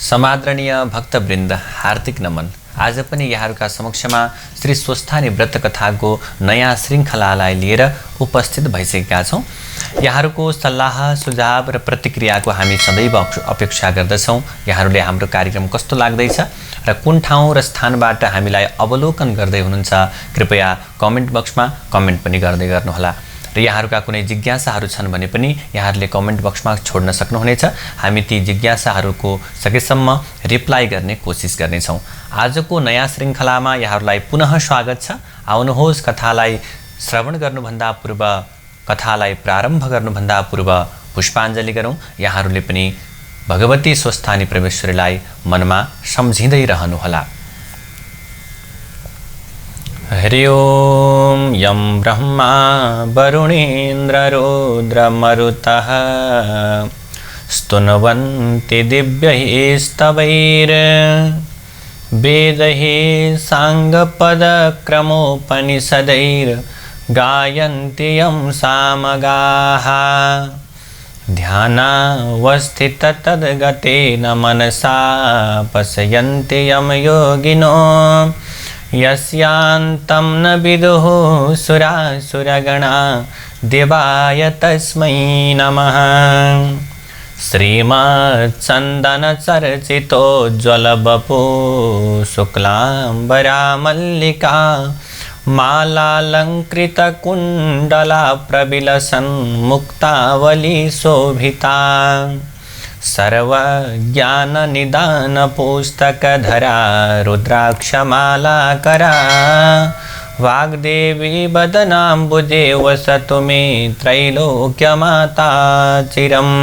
समादरणीय भक्तवृन्द, हार्दिक नमन। आज पनि यहाँहरूका समक्षमा श्री स्वस्थानी व्रत कथाको नयाँ श्रृङ्खलालाई लिएर उपस्थित भइसकेका छौँ। यहाँहरूको सल्लाह सुझाव र प्रतिक्रियाको हामी सदैव अपेक्षा गर्दछौँ। यहाँहरूले हाम्रो कार्यक्रम कस्तो लाग्दैछ र कुन ठाउँ र स्थानबाट हामीलाई अवलोकन गर्दै हुनुहुन्छ, कृपया कमेन्ट बक्समा कमेन्ट पनि गर्दै गर्नुहोला। र यहाँहरूका कुनै जिज्ञासाहरू छन् भने पनि यहाँहरूले कमेन्ट बक्समा छोड्न सक्नुहुनेछ। हामी ती जिज्ञासाहरूको सकेसम्म रिप्लाई गर्ने कोसिस गर्नेछौँ। आजको नयाँ श्रृङ्खलामा यहाँहरूलाई पुनः स्वागत छ। आउनुहोस्, कथालाई श्रवण गर्नुभन्दा पूर्व, कथालाई प्रारम्भ गर्नुभन्दा पूर्व पुष्पाञ्जली गरौँ। यहाँहरूले पनि भगवती स्वस्थानी परमेश्वरीलाई मनमा सम्झिँदै रहनुहोला। हरि ओम। यं ब्रह्मा वरुणेन्द्र रुद्रमरुतः स्तुन्वन्ति दिव्यैस्तवैर् वेदैः साङ्गपदक्रमोपनिषदैर् गायन्ति यं सामगाः ध्यानावस्थिततद्गतेन मनसा पश्यन्ति यं योगिनो यस्यान्तं न विदुः सुरासुरगणा देवाय तस्मै नमः। श्रीमच्चन्दनचर्चितोज्ज्वलवपु शुक्लाम्बरा मल्लिका मालालङ्कृतकुण्डला प्रविलसन्मुक्तावली शोभिता सर्वज्ञाननिदानपुस्तकधरा रुद्राक्षमालाकरा वाग्देवी वदनाम्बुजे वसतु मे त्रैलोक्यमाता चिरम्।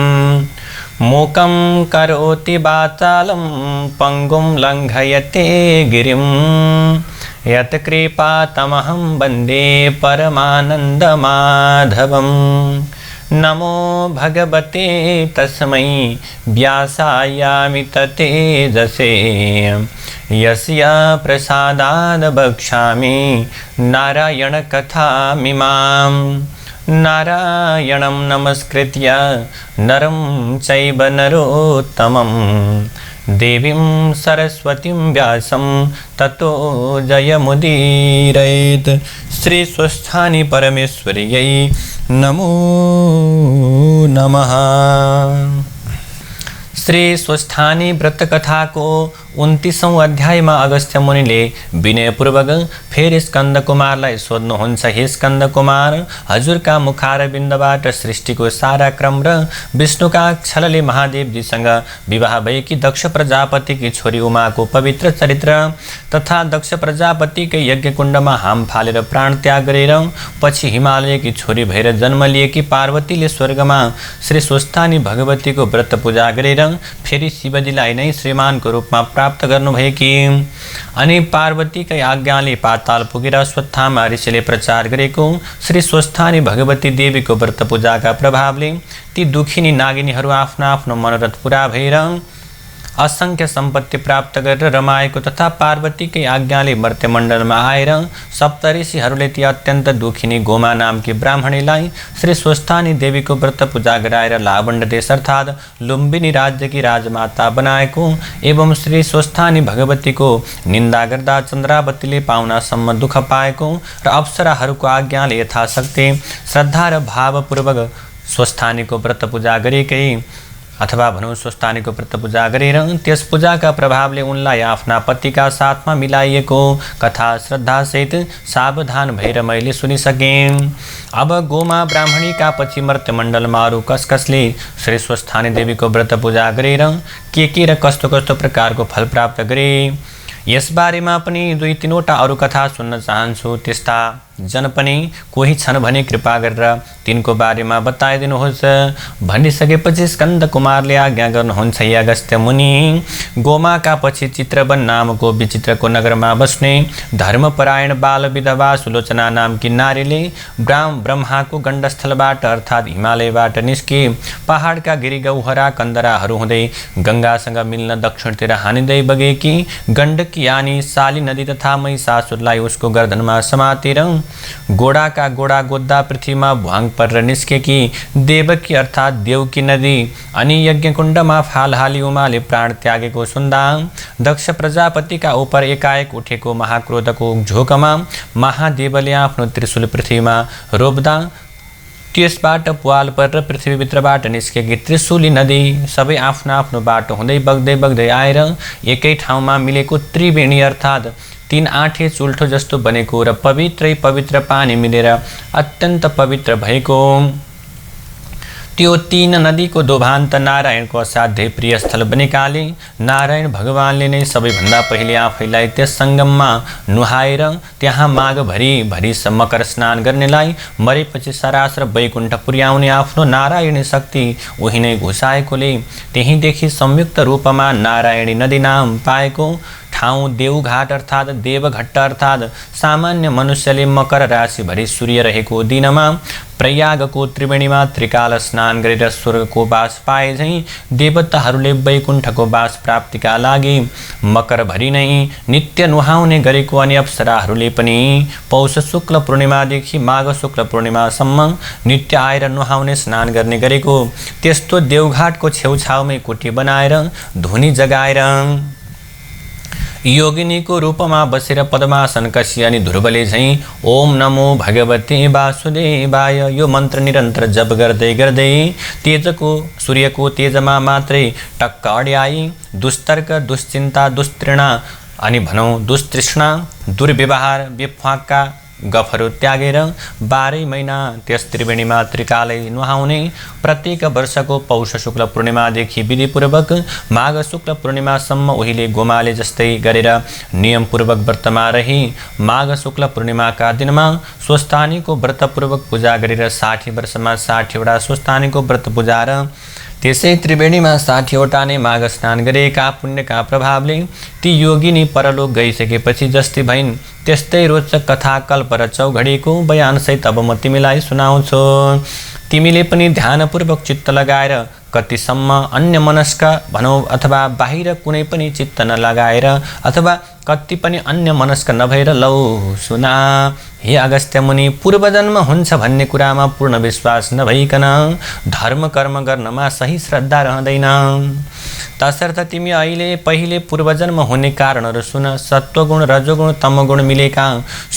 मूकं करोति वाचालं पङ्गुं लङ्घयते गिरिं यत्कृपातमहं वन्दे परमानन्दमाधवम्। नमो भगवते तस्मै व्यासायामित तेजसे यस्य प्रसादाद् वक्ष्यामि नारायणकथामिमाम्। नारायणं नमस्कृत्य नरं चैव नरोत्तमं देवीं सरस्वतीं व्यासं ततो जयमुदीरयेत्। श्री स्वस्थानी परमेश्वर्यै नमो नमः। श्री स्वस्थानी व्रत कथाको 29औं अध्यायमा अगस्त्य मुनिले विनयपूर्वक फेरि स्कन्द कुमारलाई सोध्नुहुन्छ, हे स्कन्द कुमार, हजुरका मुखारविन्दबाट सृष्टिको सारा क्रम र विष्णुका छलले महादेवजीसँग विवाह भएकी दक्ष प्रजापतिकी छोरी उमाको पवित्र चरित्र तथा दक्ष प्रजापतिकै यज्ञकुण्डमा हाम फालेर प्राण त्याग गरेर पछि हिमालयकी छोरी भएर जन्म लिएकी पार्वतीले स्वर्गमा श्री स्वस्थानी भगवतीको व्रत पूजा गरेर फेरि शिवजीलाई नै श्रीमानको रूपमा प्राप्त गर्नुभएकी अनि पार्वतीकै आज्ञाले पाताल पुगेर अश्वत्थामा ऋषिले प्रचार गरेको श्री स्वस्थानी भगवती देवीको व्रत पूजाका प्रभावले ती दुखिनी नागिनीहरू आफ्नो आफ्नो मनोरथ पुरा भएर असंख्य सम्पत्ति प्राप्त गरेर रमाएको तथा पार्वतीकै आज्ञाले मर्त्यमण्डलमा आएर सप्तऋषिहरूले ती अत्यन्त दुखिनी गोमा नामकी ब्राह्मणीलाई श्री स्वस्थानी देवीको व्रत पूजा गराएर लावण्य देश अर्थात् लुम्बिनी राज्यकी राजमाता बनाएको एवं श्री स्वस्थानी भगवतीको निन्दा गर्दा चन्द्रावतीले पाउनासम्म दुःख पाएको र अप्सराहरूको आज्ञाले यथाशक्ति श्रद्धा र भावपूर्वक स्वस्थानीको व्रत पूजा गरेकै अथवा भनौँ स्वस्थानीको व्रत पूजा गरेर त्यस पूजाका प्रभावले उनलाई आफ्ना पतिका साथमा मिलाइएको कथा श्रद्धासहित सावधान भएर मैले सुनिसकेँ। अब गोमा ब्राह्मणीका पछि मर्त्यमण्डलमा अरू कसले श्री स्वस्थानी देवीको व्रत पूजा गरेर के र कस्तो कस्तो प्रकारको फल प्राप्त गरे, यसबारेमा पनि 2-3वटा अरू कथा सुन्न चाहन्छु। त्यस्ता जन पनि कोही छन् भने कृपा गरेर तिनको बारेमा बताइदिनुहोस्। भनिसकेपछि स्कन्द कुमारले आज्ञा गर्नुहुन्छ, हे अगस्त्य मुनि, गोमाका पछि चित्रवन नामको विचित्रको नगरमा बस्ने धर्मपरायण बाल विधवा सुलोचना नामकी नारीले ब्रह्माको गण्डस्थलबाट अर्थात् हिमालयबाट निस्के पहाडका गिरिगौहरा कन्दराहरू हुँदै गङ्गासँग मिल्न दक्षिणतिर हानिँदै बगेकी गण्डकी यानी साली नदी तथा महिषासुरलाई उसको गर्दनमा समातेर गोडाका गोडा गोद्दा पृथ्वीमा भुवाङ परेर निस्केकी देवकी अर्थात् देवकी नदी अनि यज्ञकुण्डमा फाल हाली उमाले प्राण त्यागेको सुन्दा दक्ष प्रजापतिका उपर एकाएक उठेको महाक्रोधको झोकमा महादेवले आफ्नो त्रिशूल पृथ्वीमा रोप्दा त्यसबाट पुवाल परेर पृथ्वीभित्रबाट निस्केकी त्रिशूली नदी सबै आफ्नो आफ्नो बाटो हुँदै बग्दै आएर एकै ठाउँमा मिलेको त्रिवेणी अर्थात् 3 आँटे चुल्ठो जस्तो बनेको र पवित्र पानी मिलेर अत्यन्त पवित्र भएको त्यो 3 नदीको दोभान्त नारायणको असाध्यै प्रिय स्थल बनेकाले नारायण भगवानले नै सबैभन्दा पहिले आफैलाई त्यस सङ्गममा नुहाएर त्यहाँ माघभरि मकर स्नान गर्नेलाई मरेपछि सरासर वैकुण्ठ पुर्याउने आफ्नो नारायणी शक्ति उही नै घुसाएकोले त्यहीदेखि संयुक्त रूपमा नारायणी नदी नाम पाएको ठाउँ देवघाट अर्थात् देवघट्ट अर्थात् सामान्य मनुष्यले मकर राशिभरि सूर्य रहेको दिनमा प्रयागको त्रिवेणीमा त्रिकाल स्नान गरेर स्वर्गको बास पाए झैँ देवताहरूले वैकुण्ठको बास प्राप्तिका लागि मकरभरि नै नित्य नुहाउने गरेको अनि अप्सराहरूले पनि पौष शुक्ल पूर्णिमादेखि माघ शुक्ल पूर्णिमासम्म नित्य आएर नुहाउने स्नान गर्ने गरेको त्यस्तो देवघाटको छेउछाउमै कुटी बनाएर धुनी जगाएर योगिनीको रूपमा बसेर पद्मासन कसी अनि ध्रुवले झैँ ओम नमो भगवते वासुदेवाय यो मन्त्र निरन्तर जप गर्दै तेजको सूर्यको तेजमा मात्रै टक्क अड्याई दुस्तर्क दुश्चिन्ता दुस्तृणा अनि भनौँ दुस्तृष्णा दुर्व्यवहार बेफ्वाक्का गफहरू त्यागेर 12 महिना त्यस त्रिवेणीमा त्रिकालै नुहाउने प्रत्येक वर्षको पौष शुक्ल पूर्णिमादेखि विधिपूर्वक माघ शुक्ल पूर्णिमासम्म उहिले गोमाले जस्तै गरेर नियमपूर्वक व्रतमा रही माघ शुक्ल पूर्णिमाका दिनमा स्वस्थानीको व्रतपूर्वक पूजा गरेर 60 वर्षमा 60 वटा स्वस्थानीको व्रत पूजा र त्यसै त्रिवेणीमा 60 वटा नै माघ स्नान गरेका पुण्यका प्रभावले ती योगिनी परलोक गइसकेपछि जस्तै भइन् त्यस्तै रोचक कथा कल्प र चौघडीको बयानसहित अब म तिमीलाई सुनाउँछु। तिमीले पनि ध्यानपूर्वक चित्त लगाएर कतिसम्म अन्य मनस्क भनौँ अथवा बाहिर कुनै पनि चित्त नलगाएर अथवा कति पनि अन्य मनस्क नभएर लौ सुना। हे अगस्त्य मुनि, पूर्वजन्म हुन्छ भन्ने कुरामा पूर्ण विश्वास नभइकन धर्म कर्म गर्नमा सही श्रद्धा रहँदैन। तसर्थ तिमी अहिले पहिले पूर्वजन्म हुने कारणहरू सुन। सत्वगुण रजोगुण तमोगुण मिलेका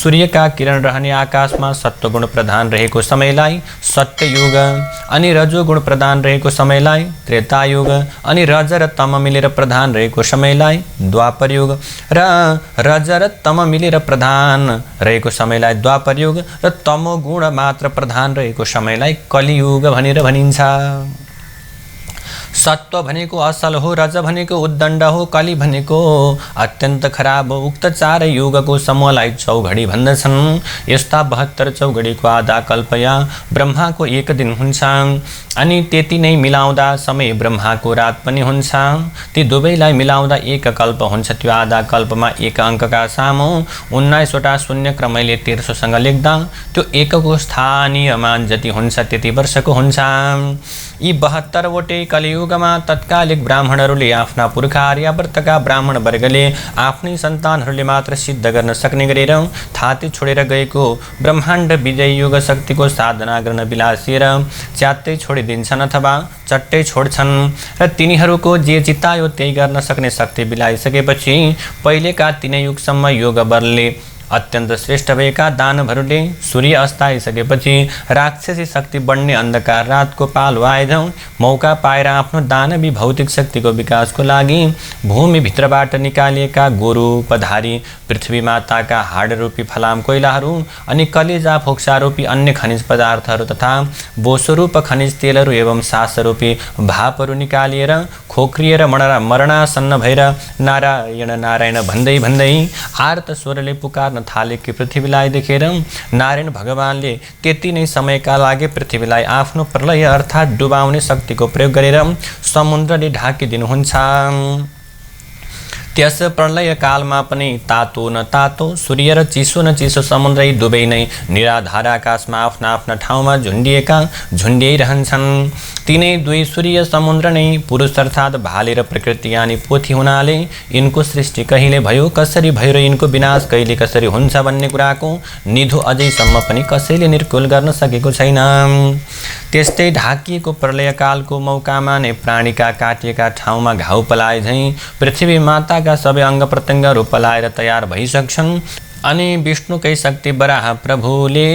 सूर्यका किरण रहने आकाशमा सत्वगुण प्रधान रहेको समयलाई सत्ययुग अनि रजोगुण प्रधान रहेको समयलाई त्रेतायुग अनि रज र तम मिलेर प्रधान रहेको समयलाई द्वापरयुग र रज र तम मिलेर प्रधान रहेको समयलाई द्वापरयुग र तमोगुण मात्र प्रधान रहेको समयलाई कलियुग भनेर भनिन्छ। सत्व भनेको असल हो, रज भनेको उद्दण्ड हो, कली भनेको अत्यन्त खराब हो। उक्त 4 युगको समूहलाई चौघडी भन्दछन्। यस्ता 72 चौघडीको आधा कल्पया ब्रह्माको 1 दिन हुन्छ अनि त्यति नै मिलाउँदा समय ब्रह्माको रात पनि हुन्छ। ती दुवैलाई मिलाउँदा 1 कल्प हुन्छ। त्यो आधा कल्पमा 1 अङ्कका सामु 19 वटा शून्य क्रमैले 1300सँग लेख्दा त्यो 1 को स्थानीय मान जति हुन्छ त्यति वर्षको हुन्छ। यी 72 वटै कलियुगमा तत्कालिक ब्राह्मणहरूले आफ्ना पुर्खा आर्यावर्तका ब्राह्मण वर्गले आफ्नै सन्तानहरूले मात्र सिद्ध गर्न सक्ने गरेर थाती छोडेर गएको ब्रह्माण्ड विजय युग शक्तिको साधना गर्न बिलासिएर च्यात्तै छोडिदिन्छन् अथवा चट्टै छोड्छन् र तिनीहरूको जे चितायो त्यही गर्न सक्ने शक्ति बिलाइसकेपछि पहिलेका 3 युगसम्म योग बलले अत्यन्त श्रेष्ठ भएका दानवहरूले सूर्य अस्ताइसकेपछि राक्षसी शक्ति बढ्ने अन्धकार रातको पालो आएझौँ मौका पाएर आफ्नो दानवी भौतिक शक्तिको विकासको लागि भूमिभित्रबाट निकालिएका गोरु पधारी पृथ्वी माताका हाडरूपी फलाम कोइलाहरू अनि कलेजा फोक्सारूपी अन्य खनिज पदार्थहरू तथा बोसोरूप खनिज तेलहरू एवं सासरूपी भापहरू निकालिएर खोक्रिएर मरणासन्न भएर नारायण नारायण भन्दै आर्त स्वरले पुकार थालेकी पृथ्वीलाई देखेर नारायण भगवानले त्यति नै समयका लागि पृथ्वीलाई आफ्नो प्रलय अर्थात् डुबाउने शक्तिको प्रयोग गरेर समुद्रले ढाकिदिनुहुन्छ। त्यस प्रलय कालमा पनि तातो न तातो सूर्य र चिसो न चिसो समुद्रै दुवै नै निराधार आकाशमा आफ्ना आफ्ना ठाउँमा झुन्डिरहन्छन्। तिनै दुई सूर्य समुद्र नै पुरुष अर्थात् भाले र प्रकृति यानी पोथी हुनाले यिनको सृष्टि कहिले भयो, कसरी भयो र यिनको विनाश कहिले कसरी हुन्छ भन्ने कुराको निधो अझैसम्म पनि कसैले निर्कुल गर्न सकेको छैन। त्यस्तै ढाकिएको प्रलयकालको मौकामा नै प्राणीका काटिएका ठाउँमा घाउ पलाए झैँ पृथ्वी माताका सबै अङ्ग प्रत्यङ्गहरू पलाएर तयार भइसक्छन्। अनि विष्णुकै शक्ति वराह प्रभुले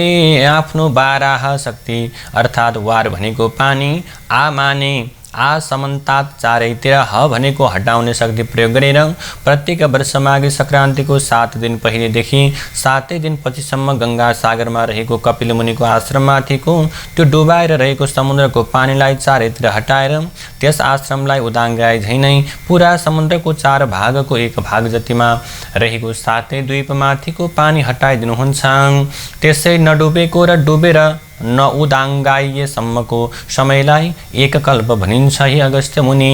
आफ्नो बाराह शक्ति अर्थात् वार भनेको पानी, आ माने आ समन्तात चारैतिर, ह भनेको हटाउने शक्ति प्रयोग गरेर प्रत्येक वर्ष माघे सङ्क्रान्तिको 7 दिन पहिलेदेखि 7 दिन पछिसम्म गङ्गा सागरमा रहेको कपिल मुनिको आश्रममाथिको त्यो डुबाएर रहेको समुद्रको पानीलाई चारैतिर हटाएर त्यस आश्रमलाई उदाङ्गाए झैँ नै पुरा समुद्रको 4 भागको 1 भाग जतिमा रहेको 7 द्वीपमाथिको पानी हटाइदिनुहुन्छ। त्यसै नडुबेको र डुबेर नउदाङ्गाइएसम्मको समयलाई एक कल्प भनिन्छ। हे अगस्त्य मुनि,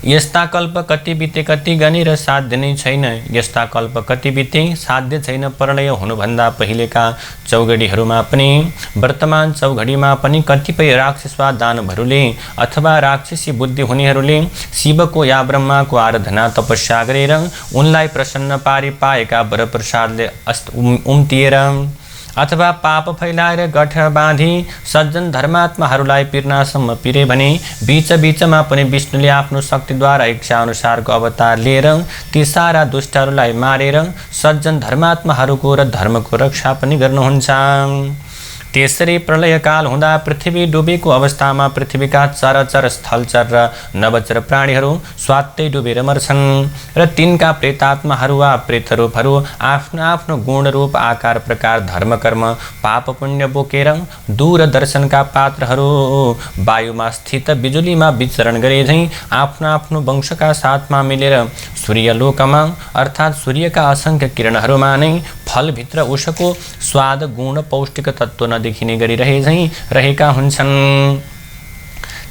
यस्ता कल्प कति बिते कति गनेर साध्य नै छैन। यस्ता कल्प कति बिते साध्य छैन। प्रलय हुनुभन्दा पहिलेका चौघडीहरूमा पनि वर्तमान चौघडीमा पनि कतिपय राक्षस वा दानवहरूले अथवा राक्षसी बुद्धि हुनेहरूले शिवको या ब्रह्माको आराधना तपस्या गरेर उनलाई प्रसन्न पाएका वरप्रसादले उम्तिएर अथवा पाप फैलाएर गठ बाँधी सज्जन धर्मात्माहरूलाई पिर्नासम्म पिरे भने बीचमा पनि विष्णुले आफ्नो शक्तिद्वारा इच्छाअनुसारको अवतार लिएर ती सारा दुष्टहरूलाई मारेर सज्जन धर्मात्माहरूको र धर्मको रक्षा पनि गर्नुहुन्छ। त्यसरी प्रलयकाल हुँदा पृथ्वी डुबेको अवस्थामा पृथ्वीका चरचर स्थलचर र नवचर प्राणीहरू स्वात्तै डुबेर मर्छन् र तिनका प्रेतात्माहरू वा प्रेतरूपहरू आफ्नो आफ्नो गुण रूप आकार प्रकार धर्म कर्म पाप पुण्य बोकेर दूरदर्शनका पात्रहरू वायुमा स्थित बिजुलीमा विचरण गरे झैँ आफ्नो आफ्नो वंशका साथमा मिलेर सूर्यलोकमा अर्थात् सूर्यका असङ्ख्य किरणहरूमा नै फलभित्र उसको स्वाद गुण पौष्टिक तत्त्व नदेखिने गरी रहेका हुन्छन्।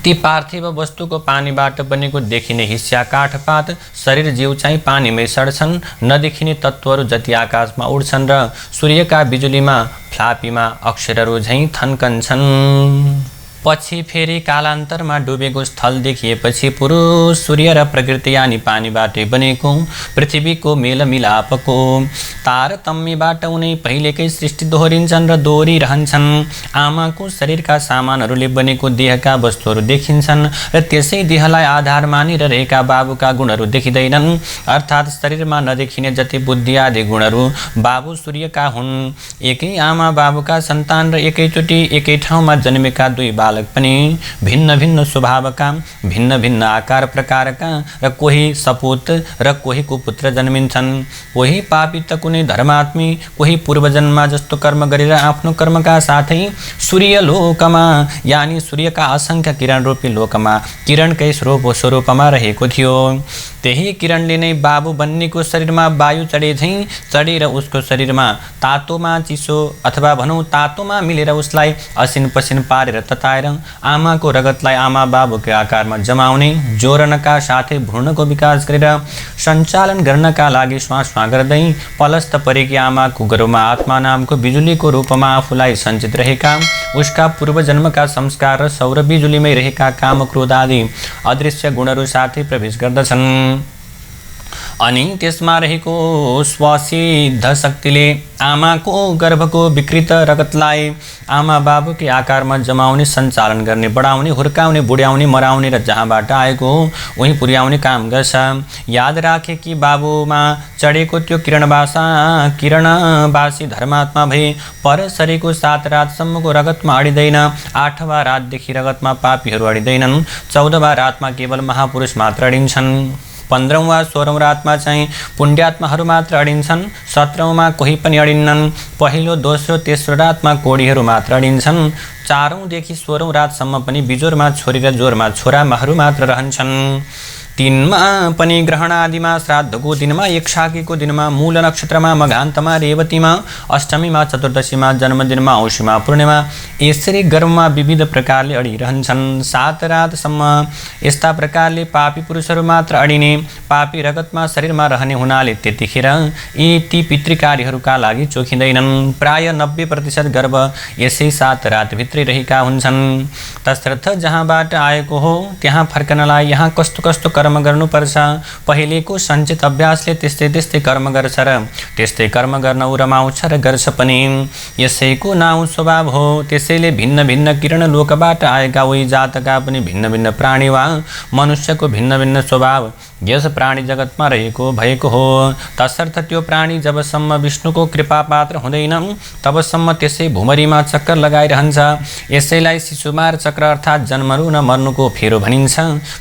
ती पार्थिव वस्तुको पानीबाट बनेको देखिने हिस्सा काठपात शरीर जीव चाहिँ पानीमै सड्छन्। नदेखिने तत्त्वहरू जति आकाशमा उड्छन् र सूर्यका बिजुलीमा फ्लापीमा अक्षरहरू झैँ थन्कन्छन्। पछि फेरि कालान्तरमा डुबेको स्थल देखिएपछि पुरुष सूर्य र प्रकृति यानी पानीबाटै बनेको पृथ्वीको मेलमिलापको तारतम्यबाट उनै पहिलेकै सृष्टि दोहोरिन्छन् र दोहोरिरहन्छन्। आमाको शरीरका सामानहरूले बनेको देहका वस्तुहरू देखिन्छन् र त्यसै देहलाई आधार मानेर रहेका बाबुका गुणहरू देखिँदैनन्। अर्थात् शरीरमा नदेखिने जति बुद्धि आदि गुणहरू बाबु सूर्यका हुन्। एकै आमा बाबुका सन्तान र एकैचोटि एकै ठाउँमा जन्मेका दुई बालक पनि भिन्न भिन्न स्वभावका भिन्न भिन्न आकार प्रकारका र कोही सपूत र कोही कुपुत्र जन्मिन्छन्। कोही पापी त कुनै धर्मात्मी, कोही पूर्वजन्मा जस्तो कर्म गरेर आफ्नो कर्मका साथै सूर्यलोकमा यानी सूर्यका असङ्ख्य किरण रूपी लोकमा किरणकै स्वरूपमा रहेको थियो। त्यही किरणले नै बाबु बन्नेको शरीरमा वायु चढे झैँ चढेर उसको शरीरमा तातोमा चिसो अथवा भनौँ तातोमा मिलेर उसलाई असिन पसिन पारेर तताएर आमाको रगतलाई आमा बाबुको आकारमा जमाउने, जोड्नका साथै भ्रूणको विकास गरेर सञ्चालन गर्नका लागि श्वास गर्दै पलस्त परेकी आमाको गर्भमा आत्मा नामको बिजुलीको रूपमा आफूलाई सञ्चित रहेका उसका पूर्वजन्मका संस्कार र सौर बिजुलीमै रहेका काम क्रोध आदि अदृश्य गुणहरू साथै प्रवेश गर्दछन्। अनि त्यसमा रहेको स्वसिद्ध शक्तिले आमाको गर्भको विकृत रगतलाई आमा बाबुकै आकारमा जमाउने, सञ्चालन गर्ने, बढाउने, हुर्काउने, बुढ्याउने, मराउने र जहाँबाट आएको हो उहीँ पुर्याउने काम गर्छ। याद राखे कि बाबुमा चढेको त्यो किरणवासी धर्मात्मा भए पर शरीरको 7 रातसम्मको रगतमा अडिँदैन। 8वाँ रातदेखि रगतमा पापीहरू अडिँदैनन्। 14वाँ रातमा केवल महापुरुष मात्र अडिन्छन्। 15औं वा 16औं रातमा चाहिँ पुण्यात्माहरू मात्र अडिन्छन्। 17औंमा कोही पनि अडिन्नन्। पहिलो, दोस्रो, तेस्रो रातमा कोडीहरू मात्र अडिन्छन्। 4औंदेखि 16औं रातसम्म पनि बिजोरमा छोरी र जोरमा छोराहरू मात्र रहन्छन्। तिनमा पनि ग्रहण आदिमा, श्राद्धको दिनमा, एकशाकीको दिनमा, मूल नक्षत्रमा, मघान्तमा, रेवतीमा, अष्टमीमा, चतुर्दशीमा, जन्मदिनमा, औँसीमा, पूर्णिमा यसरी गर्भमा विविध प्रकारले अडिरहन्छन्। 7 रातसम्म यस्ता प्रकारले पापी पुरुषहरू मात्र अडिने, पापी रगतमा शरीरमा रहने हुनाले त्यतिखेर यी ती पितृकार्यहरूका लागि चोखिँदैनन्। प्राय 90% गर्भ यसै 7 रातभित्रै रहेका हुन्छन्। तसर्थ जहाँबाट आएको हो त्यहाँ फर्कनलाई यहाँ कस्तो कस्तो कर्म गर्नुपर्छ, पहिलेको सञ्चित अभ्यासले त्यस्तै त्यस्तै कर्म गर्छ र त्यस्तै कर्म गर्न ऊ रमाउँछ र गर्छ पनि। यसैको नाउँ स्वभाव हो। त्यसैले भिन्न भिन्न किरण लोकबाट आएका उही जातका पनि भिन्न भिन्न प्राणी वा मनुष्यको भिन्न भिन्न स्वभाव यस प्राणी जगतमा रहेको भएको हो। तसर्थ त्यो प्राणी जबसम्म विष्णुको कृपा पात्र हुँदैन तबसम्म त्यसै भुमरीमा चक्कर लगाइरहन्छ। यसैलाई शिशुमार चक्र अर्थात् जन्मनु न मर्नुको फेरो भनिन्छ।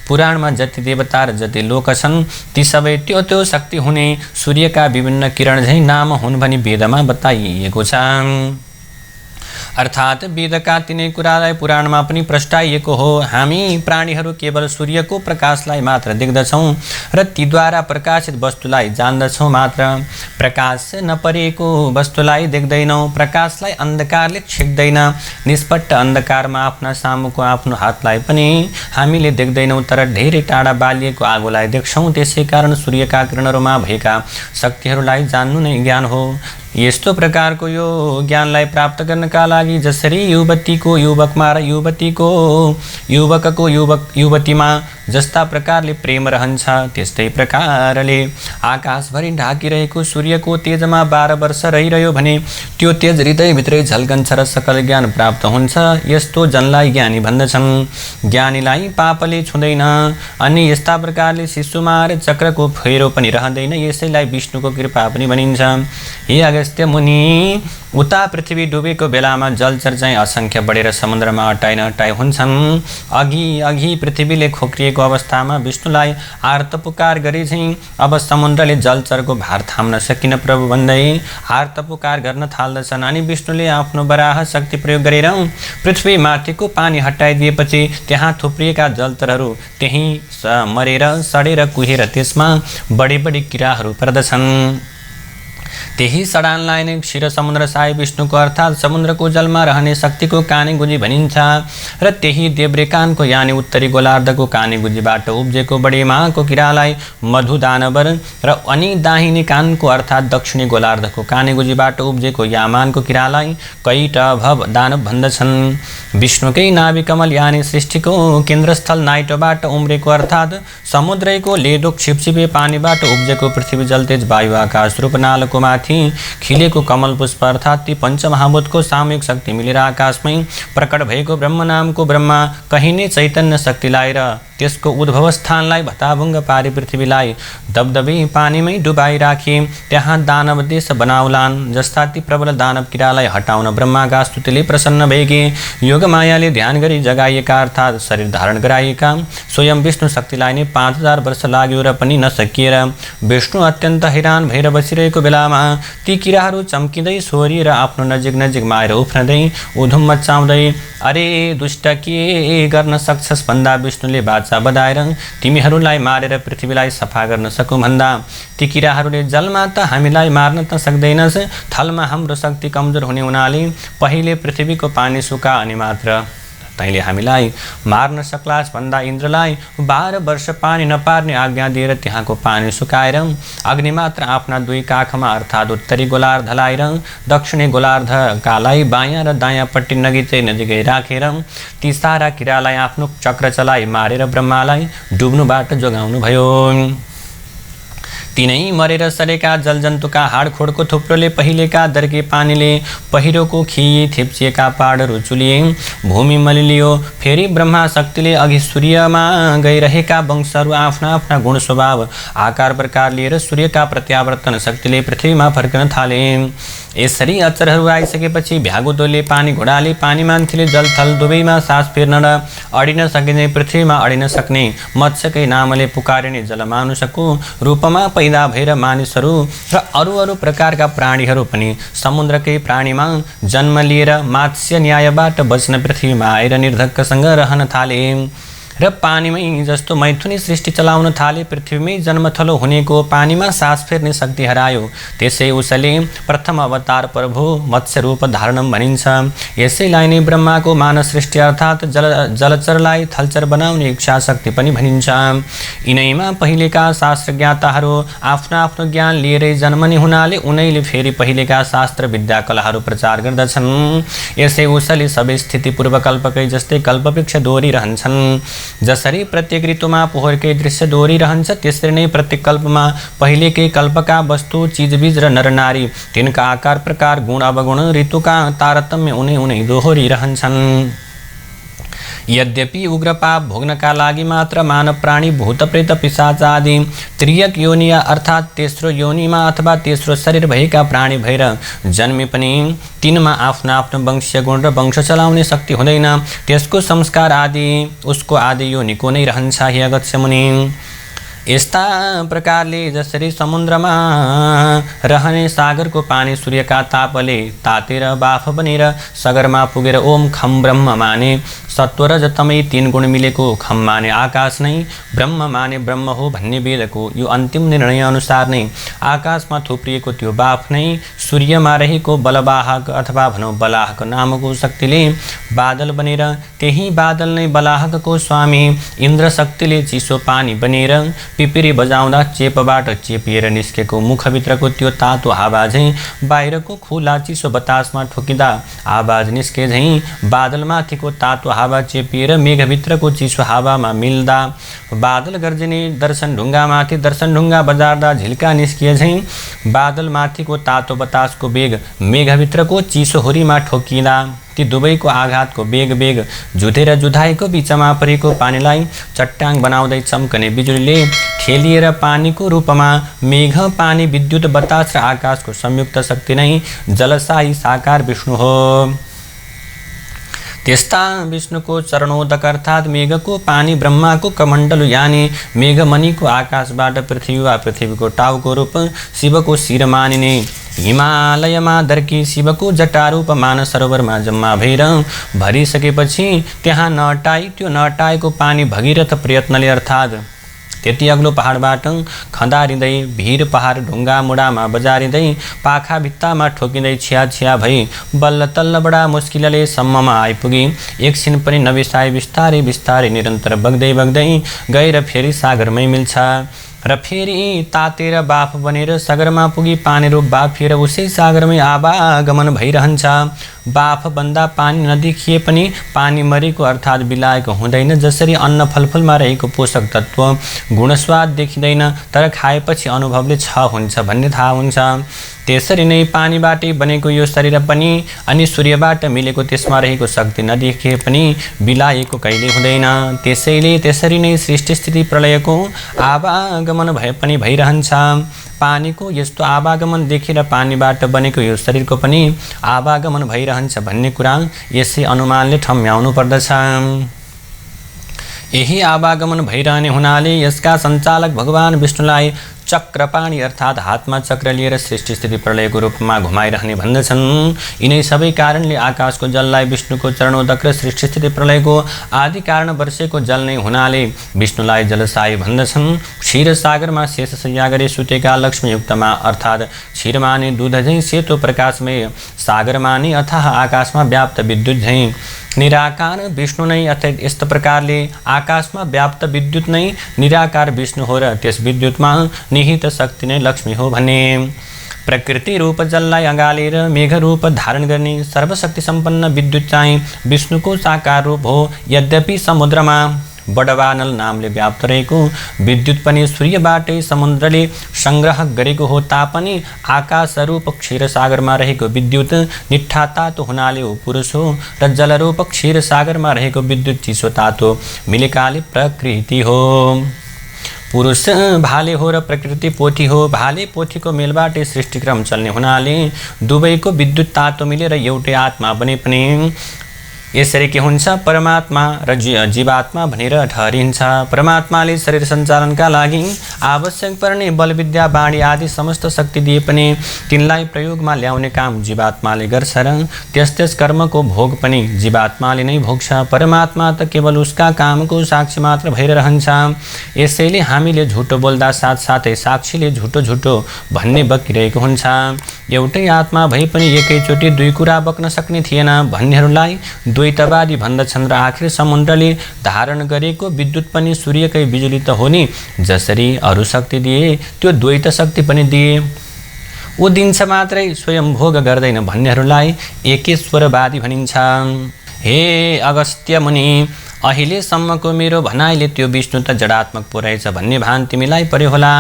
पुराणमा जति देवता र जति लोक छन् ती सबै त्यो त्यो शक्ति हुने सूर्यका विभिन्न किरण झैँ नाम हुन् भनी वेदमा बताइएको छ। अर्थात् वेदका तिनै कुरालाई पुराणमा पनि प्रस्ताइएको हो। हामी प्राणीहरू केवल सूर्यको प्रकाशलाई मात्र देख्दछौँ र तीद्वारा प्रकाशित वस्तुलाई जान्दछौँ मात्र। प्रकाश नपरेको वस्तुलाई देख्दैनौँ। प्रकाशलाई अन्धकारले छेक्दैन। निष्पट्ट अन्धकारमा आफ्ना सामुको आफ्नो हातलाई पनि हामीले देख्दैनौँ, तर धेरै टाढा बालिएको आगोलाई देख्छौँ। त्यसै कारण सूर्यका किरणहरूमा भएका शक्तिहरूलाई जान्नु नै ज्ञान हो। यस्तो प्रकारको यो ज्ञानलाई प्राप्त गर्नका लागि जसरी युवतीको युवकमा र युवकको युवतीमा जस्ता प्रकारले प्रेम रहन्छ त्यस्तै प्रकारले आकाशभरि ढाकिरहेको सूर्यको तेजमा 12 वर्ष रहिरह्यो भने त्यो तेज हृदयभित्रै झल्कन्छ र सकल ज्ञान प्राप्त हुन्छ। यस्तो जनलाई ज्ञानी भन्दछन्। ज्ञानीलाई पापले छुँदैन। अनि यस्ता प्रकारले शिशुमा र चक्रको फेरो पनि रहँदैन। यसैलाई विष्णुको कृपा पनि भनिन्छ। हे अगस्त्य मुनि, उता पृथ्वी डुबेको बेलामा जलचर चाहिँ असङ्ख्य बढेर समुद्रमा अटाइ हुन्छन्। अघि पृथ्वीले खोक्रिएको अवस्थामा विष्णुलाई आर्त पुकार गरे चाहिँ अब समुद्रले जलचरको भार थाम्न सकिन प्रभु भन्दै आर्त पुकार गर्न थाल्दछन्। अनि विष्णुले आफ्नो वराह शक्ति प्रयोग गरेर पृथ्वी माथिको पानी हटाइदिएपछि त्यहाँ थुप्रिएका जलचरहरू त्यहीँ मरेर सडेर कुहेर त्यसमा बढी किराहरू पर्दछन्। त्यही सडानलाई नै क्षीर समुद्र साई विष्णुको अर्थात् समुद्रको जलमा रहने शक्तिको काने गुजी भनिन्छ। र त्यही देब्रेकानको यानि उत्तरी गोलार्धको काने गुजीबाट उब्जेको बढी महाको किरालाई मधु दानवर र अनि दाहिने कानको अर्थात् दक्षिणी गोलार्धको काने गुजीबाट उब्जेको यामानको किरालाई कैट भव दानव भन्दछन्। विष्णुकै नाभि कमल यानि सृष्टिको केन्द्रस्थल नाइटोबाट उम्रेको अर्थात् समुद्रको लेदो छिपछिपे पानीबाट उब्जेको पृथ्वी जलतेज वायु आकाश रूप नालको माथि खिलेको कमल पुष्प अर्थात् ती पञ्चमहाभूतको सामूहिक शक्ति मिलेर आकाशमै प्रकट भएको ब्रह्म नामको ब्रह्मा कहिने चैतन्य शक्तिलाई र त्यसको उद्भव स्थानलाई भताभुङ्ग पारी पृथ्वीलाई दबदबी पानीमै डुबाई राखी त्यहाँ दानव देश बनाउलान्। जस्ता ती प्रबल दानव किरालाई हटाउन ब्रह्माका स्तुतिले प्रसन्न भएकी योग मायाले ध्यान गरी जगाइएका अर्थात् शरीर धारण गराइएका स्वयं विष्णु शक्तिलाई नै 5000 वर्ष लाग्यो र पनि नसकिएर विष्णु अत्यन्त हैरान भएर बसिरहेको बेलामा ती किराहरू चम्किँदै सोरिएर आफ्नो नजिक आएर उफ्रँदै उधुम मचाउँदै अरे दुष्ट के गर्न सक्छस् भन्दा विष्णुले बाचा बधाएर तिमीहरूलाई मारेर पृथ्वीलाई सफा गर्न सकौँ भन्दा ती किराहरूले जलमा त हामीलाई मार्न त सक्दैनस्, थलमा हाम्रो शक्ति कमजोर हुने हुनाले पहिले पृथ्वीको पानी सुका अनि मात्र तैँले हामीलाई मार्न सक्लास् भन्दा इन्द्रलाई 12 वर्ष पानी नपार्ने आज्ञा दिएर त्यहाँको पानी सुकाएर अग्नि मात्र आफ्ना 2 काखमा अर्थात् उत्तरी गोलार्धलाई र दक्षिणी गोलार्धकालाई बायाँ र दायाँपट्टि नजिकै राखेर ती सारा किरालाई आफ्नो चक्र चलाई मारेर ब्रह्मालाई डुब्नुबाट जोगाउनु भयो। तिनै मरेर सरेका जलजन्तुका हाडखोडको थुप्रोले पहिलेका दर्के पानीले पहिरोको खिई थेप्चिएका पाडहरू चुलिए, भूमि मलिलियो। फेरि ब्रह्मा शक्तिले अघि सूर्यमा गइरहेका वंशहरू आफ्ना आफ्ना गुण स्वभाव आकार प्रकार लिएर सूर्यका प्रत्यावर्तन शक्तिले पृथ्वीमा फर्कन थाले। यसरी अचरहरू आइसकेपछि भ्यागुदोले पानी घोडाले पानी मान्छेले जलथल दुवैमा सास फेर्न र अडिन सकिने पृथ्वीमा अडिन सक्ने मत्स्यकै नामले पुकारिने जलमानुषको रूपमा पैदा भएर मानिसहरू र अरू प्रकारका प्राणीहरू पनि समुद्रकै प्राणीमा जन्म लिएर मात्स्य न्यायबाट बच्न पृथ्वीमा आएर निर्धक्कसँग रहन थाले। र पानीमै जस्तो मैथुनी सृष्टि चलाउन थाले। पृथ्वीमै जन्मथलो हुनेको पानीमा सास फेर्ने शक्ति हरायो। त्यसै उसले प्रथम अवतार प्रभु मत्स्य रूप धारणम भनिन्छ। यसैलाई नै ब्रह्माको मानव सृष्टि अर्थात् जलचरलाई थलचर बनाउने इच्छा शक्ति पनि भनिन्छ। यिनैमा पहिलेका शास्त्र ज्ञाताहरू आफ्नो आफ्नो ज्ञान लिएरै जन्मने हुनाले उनैले फेरि पहिलेका शास्त्र विद्या कलाहरू प्रचार गर्दछन्। यसै उसले सबै स्थिति पूर्वकल्पकै जस्तै कल्पवृक्ष दोहोरिरहन्छन्। जसरी प्रत्येक ऋतुमा पोहोरकै दृश्य दोहोरिरहन्छ त्यसरी नै प्रत्येक कल्पमा पहिलेकै कल्पका वस्तु चिजबीज र नरनारी तिनका आकार प्रकार गुण अवगुण ऋतुका तारतम्य उनै दोहोरिरहन्छन्। यद्यपि उग्रपाप भोग्नका लागि मात्र मानव प्राणी भूत प्रेत पिशाच आदि त्रियक योनिया अर्थात् तेस्रो योनिमा अथवा तेस्रो शरीर भएका प्राणी भएर जन्मे पनि तिनमा आफ्नो आफ्नो वंशीय गुण र वंश चलाउने शक्ति हुँदैन। त्यसको संस्कार आदि उसको आदि योनिको नै रहन्छ। हे अगस्त्य मुनि, यस्ता प्रकारले जसरी समुद्रमा रहने सागरको पानी सूर्यका तापले तातेर बाफ बनेर सगरमा पुगेर ओम खम ब्रह्म माने सत्व र तमै तीन गुण मिलेको खम माने आकाश नै ब्रह्म माने ब्रह्म हो भन्ने वेदको यो अन्तिम निर्णय अनुसार नै आकाशमा थुप्रिएको त्यो बाफ नै सूर्यमा रहेको बलवाहक अथवा भनौँ बलाहक नामको शक्तिले बादल बनेर त्यही बादल नै बलाहकको स्वामी इन्द्र शक्तिले चिसो पानी बनेर पिपिरी बजाउँदा चेपबाट चेपिएर निस्केको मुखभित्रको त्यो तातो हावा झैँ बाहिरको खुला चिसो बतासमा ठोकिँदा आवाज निस्के झैँ बादलमाथिको तातो हावा चेपिएर मेघभित्रको चिसो हावामा मिल्दा बादल गर्जने दर्शन ढुङ्गामाथि दर्शन ढुङ्गा बजार्दा झिल्का निस्किए झैँ बादलमाथिको तातो बतासको वेग मेघभित्रको चिसो हुरीमा ठोकिँदा ती दुवैको आघातको वेग जुधेर जुधाइको बिचमा परेको पानीलाई चट्टाङ बनाउँदै चम्कने बिजुलीले ठेलिएर पानीको रूपमा मेघ पानी विद्युत बतास र आकाशको संयुक्त शक्ति नै जलशाही साकार विष्णु हो। त्यस्ता विष्णुको चरणोदक अर्थात् मेघको पानी ब्रह्माको कमण्डलु यानि मेघमणिको आकाशबाट पृथ्वी वा पृथ्वीको टाउको रूप शिवको शिर मानिने हिमालयमा दर्की शिवको जटारूप मान सरोवरमा जम्मा भएर भरिसकेपछि त्यहाँ नअटाई त्यो नअटाएको पानी भगीरथ प्रयत्नले अर्थात् त्यति अग्लो पहाडबाट खँदारिँदै भिर पहाड ढुङ्गा मुडामा बजारिँदै पाखा भित्तामा ठोकिँदै छिया भई बल्ल तल्ल बडा मुस्किलले सम्ममा आइपुगी। एकछिन पनि नबिसाई बिस्तारै निरन्तर बग्दै गएर फेरि सागरमै मिल्छ र फेरि तातेर बाफ बनेर सागरमा पुगी पानी रूप बाफिएर उसै सागरमै आवागमन भइरहन्छ। बाफ बन्दा पानी नदेखिए पनि पानी मरेको अर्थात् बिलाएको हुँदैन। जसरी अन्न फलफुलमा रहेको पोषक तत्त्व गुणस्वाद देखिँदैन तर खाएपछि अनुभवले छ हुन्छ भन्ने थाहा हुन्छ, त्यसरी नै पानीबाटै बनेको यो शरीर पनि अनि सूर्यबाट मिलेको त्यसमा रहेको शक्ति नदेखिए पनि बिलाएको कहिले हुँदैन। त्यसैले त्यसरी नै सृष्टि स्थिति प्रलयको आवागमन पनि भइरहन्छ। पानीको यस्तो आवागमन देखेर पानीबाट बनेको यो शरीरको पनि आवागमन भइरहन्छ भन्ने कुरा यसै अनुमानले ठम्म्याउनु पर्दछ। यही आवागमन भइरहने हुनाले यसका सञ्चालक भगवान विष्णुलाई चक्रपाणी अर्थात् हातमा चक्र लिएर सृष्टि स्थिति प्रलयको रूपमा घुमाइरहने भन्दछन्। यिनै सबै कारणले आकाशको जललाई विष्णुको चरणोदक र सृष्टि स्थिति प्रलयको आदि कारण वर्षेको जल नै हुनाले विष्णुलाई जलशाही भन्दछन्। क्षीरसागरमा शेषशय्या गरी सुतेका लक्ष्मीयुक्तमा अर्थात् क्षीरमाने दूध झैँ सेतो प्रकाशमय सागरमा नै अथाह आकाशमा व्याप्त विद्युत झैँ निराकार विष्णु नै अर्थात् यस्तो प्रकारले आकाशमा व्याप्त विद्युत नै निराकार विष्णु हो र त्यस विद्युतमा निहित शक्ति नै लक्ष्मी हो भने प्रकृति रूप जललाई अँगालेर मेघ रूप धारण गर्ने सर्वशक्ति सम्पन्न विद्युत चाहिँ विष्णुको साकार रूप हो। यद्यपि समुद्रमा बडवानल नामले व्याप्त रहेको विद्युत पनि सूर्यबाटै समुद्रले संग्रह गरेको हो तापनि आकाश रूप क्षीरसागरमा रहेको विद्युत निठ्ठा तातो हुनाले हो पुरुष हो र जलरूप क्षीरसागरमा रहेको विद्युत चिसो तातो मिलेकाले प्रकृति हो। पुरुष भाले हो र प्रकृति पोथी हो। भाले पोथीको मेलबाटै सृष्टिक्रम चल्ने हुनाले दुवैको विद्युत तातो मिलेर एउटै आत्मा बने पनि यसरी के हुन्छ परमात्मा र जीवात्मा भनेर ठहरिन्छ। परमात्माले शरीर सञ्चालनका लागि आवश्यक पर्ने बल विद्या बाणी आदि समस्त शक्ति दिए पनि तिनलाई प्रयोगमा ल्याउने काम जीवात्माले गर्छ र त्यस कर्मको भोग पनि जीवात्माले नै भोग्छ। परमात्मा त केवल उसका कामको साक्षी मात्र भएर रहन्छ। यसैले हामीले झुटो बोल्दा साथसाथै साक्षीले झुटो भन्ने बकिरहेको हुन्छ। एउटै आत्मा भए पनि एकैचोटि दुई कुरा बक्न सक्ने थिएन भन्नेहरूलाई द्वैतवादी भन्दछन् र आखिर समुद्रले धारण गरेको विद्युत पनि सूर्यकै बिजुली त हो नि, जसरी अरू शक्ति दिए त्यो द्वैत शक्ति पनि दिए। ऊ दिन्छ मात्रै स्वयं भोग गर्दैन भन्नेहरूलाई एकेश्वरवादी भनिन्छ। हे अगस्त्य मुनि, अहिलेसम्मको मेरो भनाइले त्यो विष्णु त जडात्मक पो रहेछ भन्ने भान तिमीलाई पर्यो होला।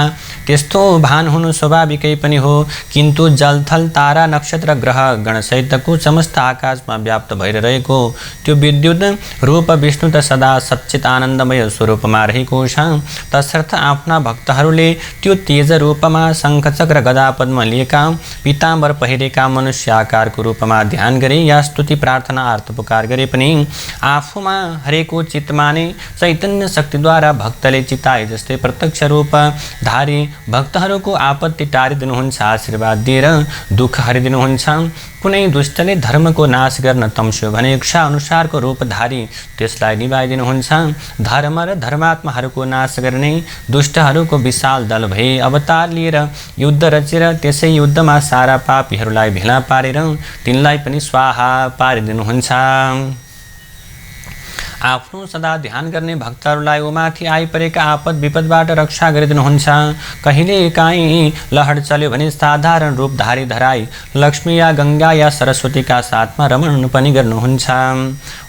त्यस्तो भान हुनु स्वाभाविकै पनि हो, किन्तु जलथल तारा नक्षत्र ग्रह गणसहितको समस्त आकाशमा व्याप्त भएर रहेको त्यो विद्युत रूप विष्णु त सदा सच्चित आनन्दमय स्वरूपमा रहेको छ। तसर्थ आफ्ना भक्तहरूले त्यो तेज रूपमा शङ्खचक्र गदा पद्म लिएका पीताम्बर पहिरेका मनुष्य आकारको रूपमा ध्यान गरे या स्तुति प्रार्थना आर्तपुकार गरे पनि आफूमा हरेक चित्तमा नै चैतन्य शक्तिद्वारा भक्तले चिताए जस्तै प्रत्यक्ष रूप धारी भक्तहरूको आपत्ति टारिदिनुहुन्छ, आशीर्वाद दिएर दुःख हरिदिनुहुन्छ। कुनै दुष्टले धर्मको नाश गर्न तम्स्यो भने इच्छा अनुसारको रूपधारी त्यसलाई निभाइदिनुहुन्छ। धर्म र धर्मात्माहरूको नाश गर्ने दुष्टहरूको विशाल दल भए अवतार लिएर युद्ध रचेर त्यसै युद्धमा सारा पापीहरूलाई भेला पारेर तिनलाई पनि स्वाहा पारिदिनुहुन्छ। आफ्नो सदा ध्यान गर्ने भक्तहरूलाई उमाथि आइपरेका आपद विपदबाट रक्षा गरिदिनुहुन्छ। कहिले काहीँ लहर चल्यो भने साधारण रूप धारी धराई लक्ष्मी या गङ्गा या सरस्वतीका साथमा रमण पनि गर्नुहुन्छ।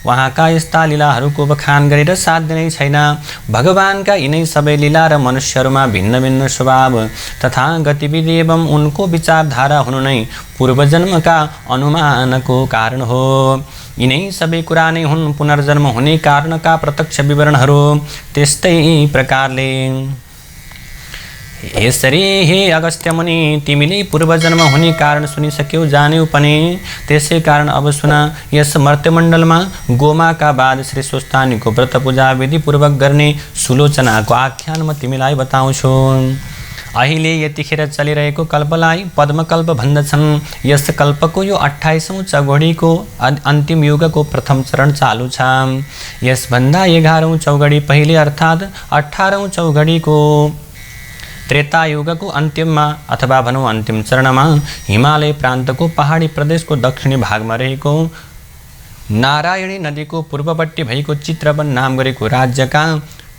उहाँका यस्ता लीलाहरूको बखान गरेर साध्य नै छैन। भगवानका यिनै सबै लीला र मनुष्यहरूमा भिन्न भिन्न स्वभाव तथा गतिविधि एवं उनको विचारधारा हुनु नै पूर्वजन्मका अनुमानको कारण हो। यिनै सबै कुरा नै हुन् पुनर्जन्म हुने कारणका प्रत्यक्ष विवरणहरू। त्यस्तै प्रकारले यसरी हे अगस्त्य मुनि, तिमीले पूर्वजन्म हुने कारण सुनिसक्यौ, जान्यौ पनि। त्यसै कारण अब सुन, यस मर्त्यमण्डलमा गोमाका बाद श्री स्वस्थानीको व्रत पूजा विधिपूर्वक गर्ने सुलोचनाको आख्यान म तिमीलाई बताउँछु। अहिले यतिखेर चलिरहेको कल्पलाई पद्मकल्प भन्दछन्। यस कल्पको यो 28औं चौघडीको अन्तिम युगको प्रथम चरण चालु छ। यसभन्दा 11औं चौघडी पहिले अर्थात् 18औं चौघडीको त्रेता युगको अन्त्यममा अथवा भनौँ अन्तिम चरणमा हिमालय प्रान्तको पहाडी प्रदेशको दक्षिणी भागमा रहेको नारायणी नदीको पूर्वपट्टि भएको चित्रवन नाम गरेको राज्यका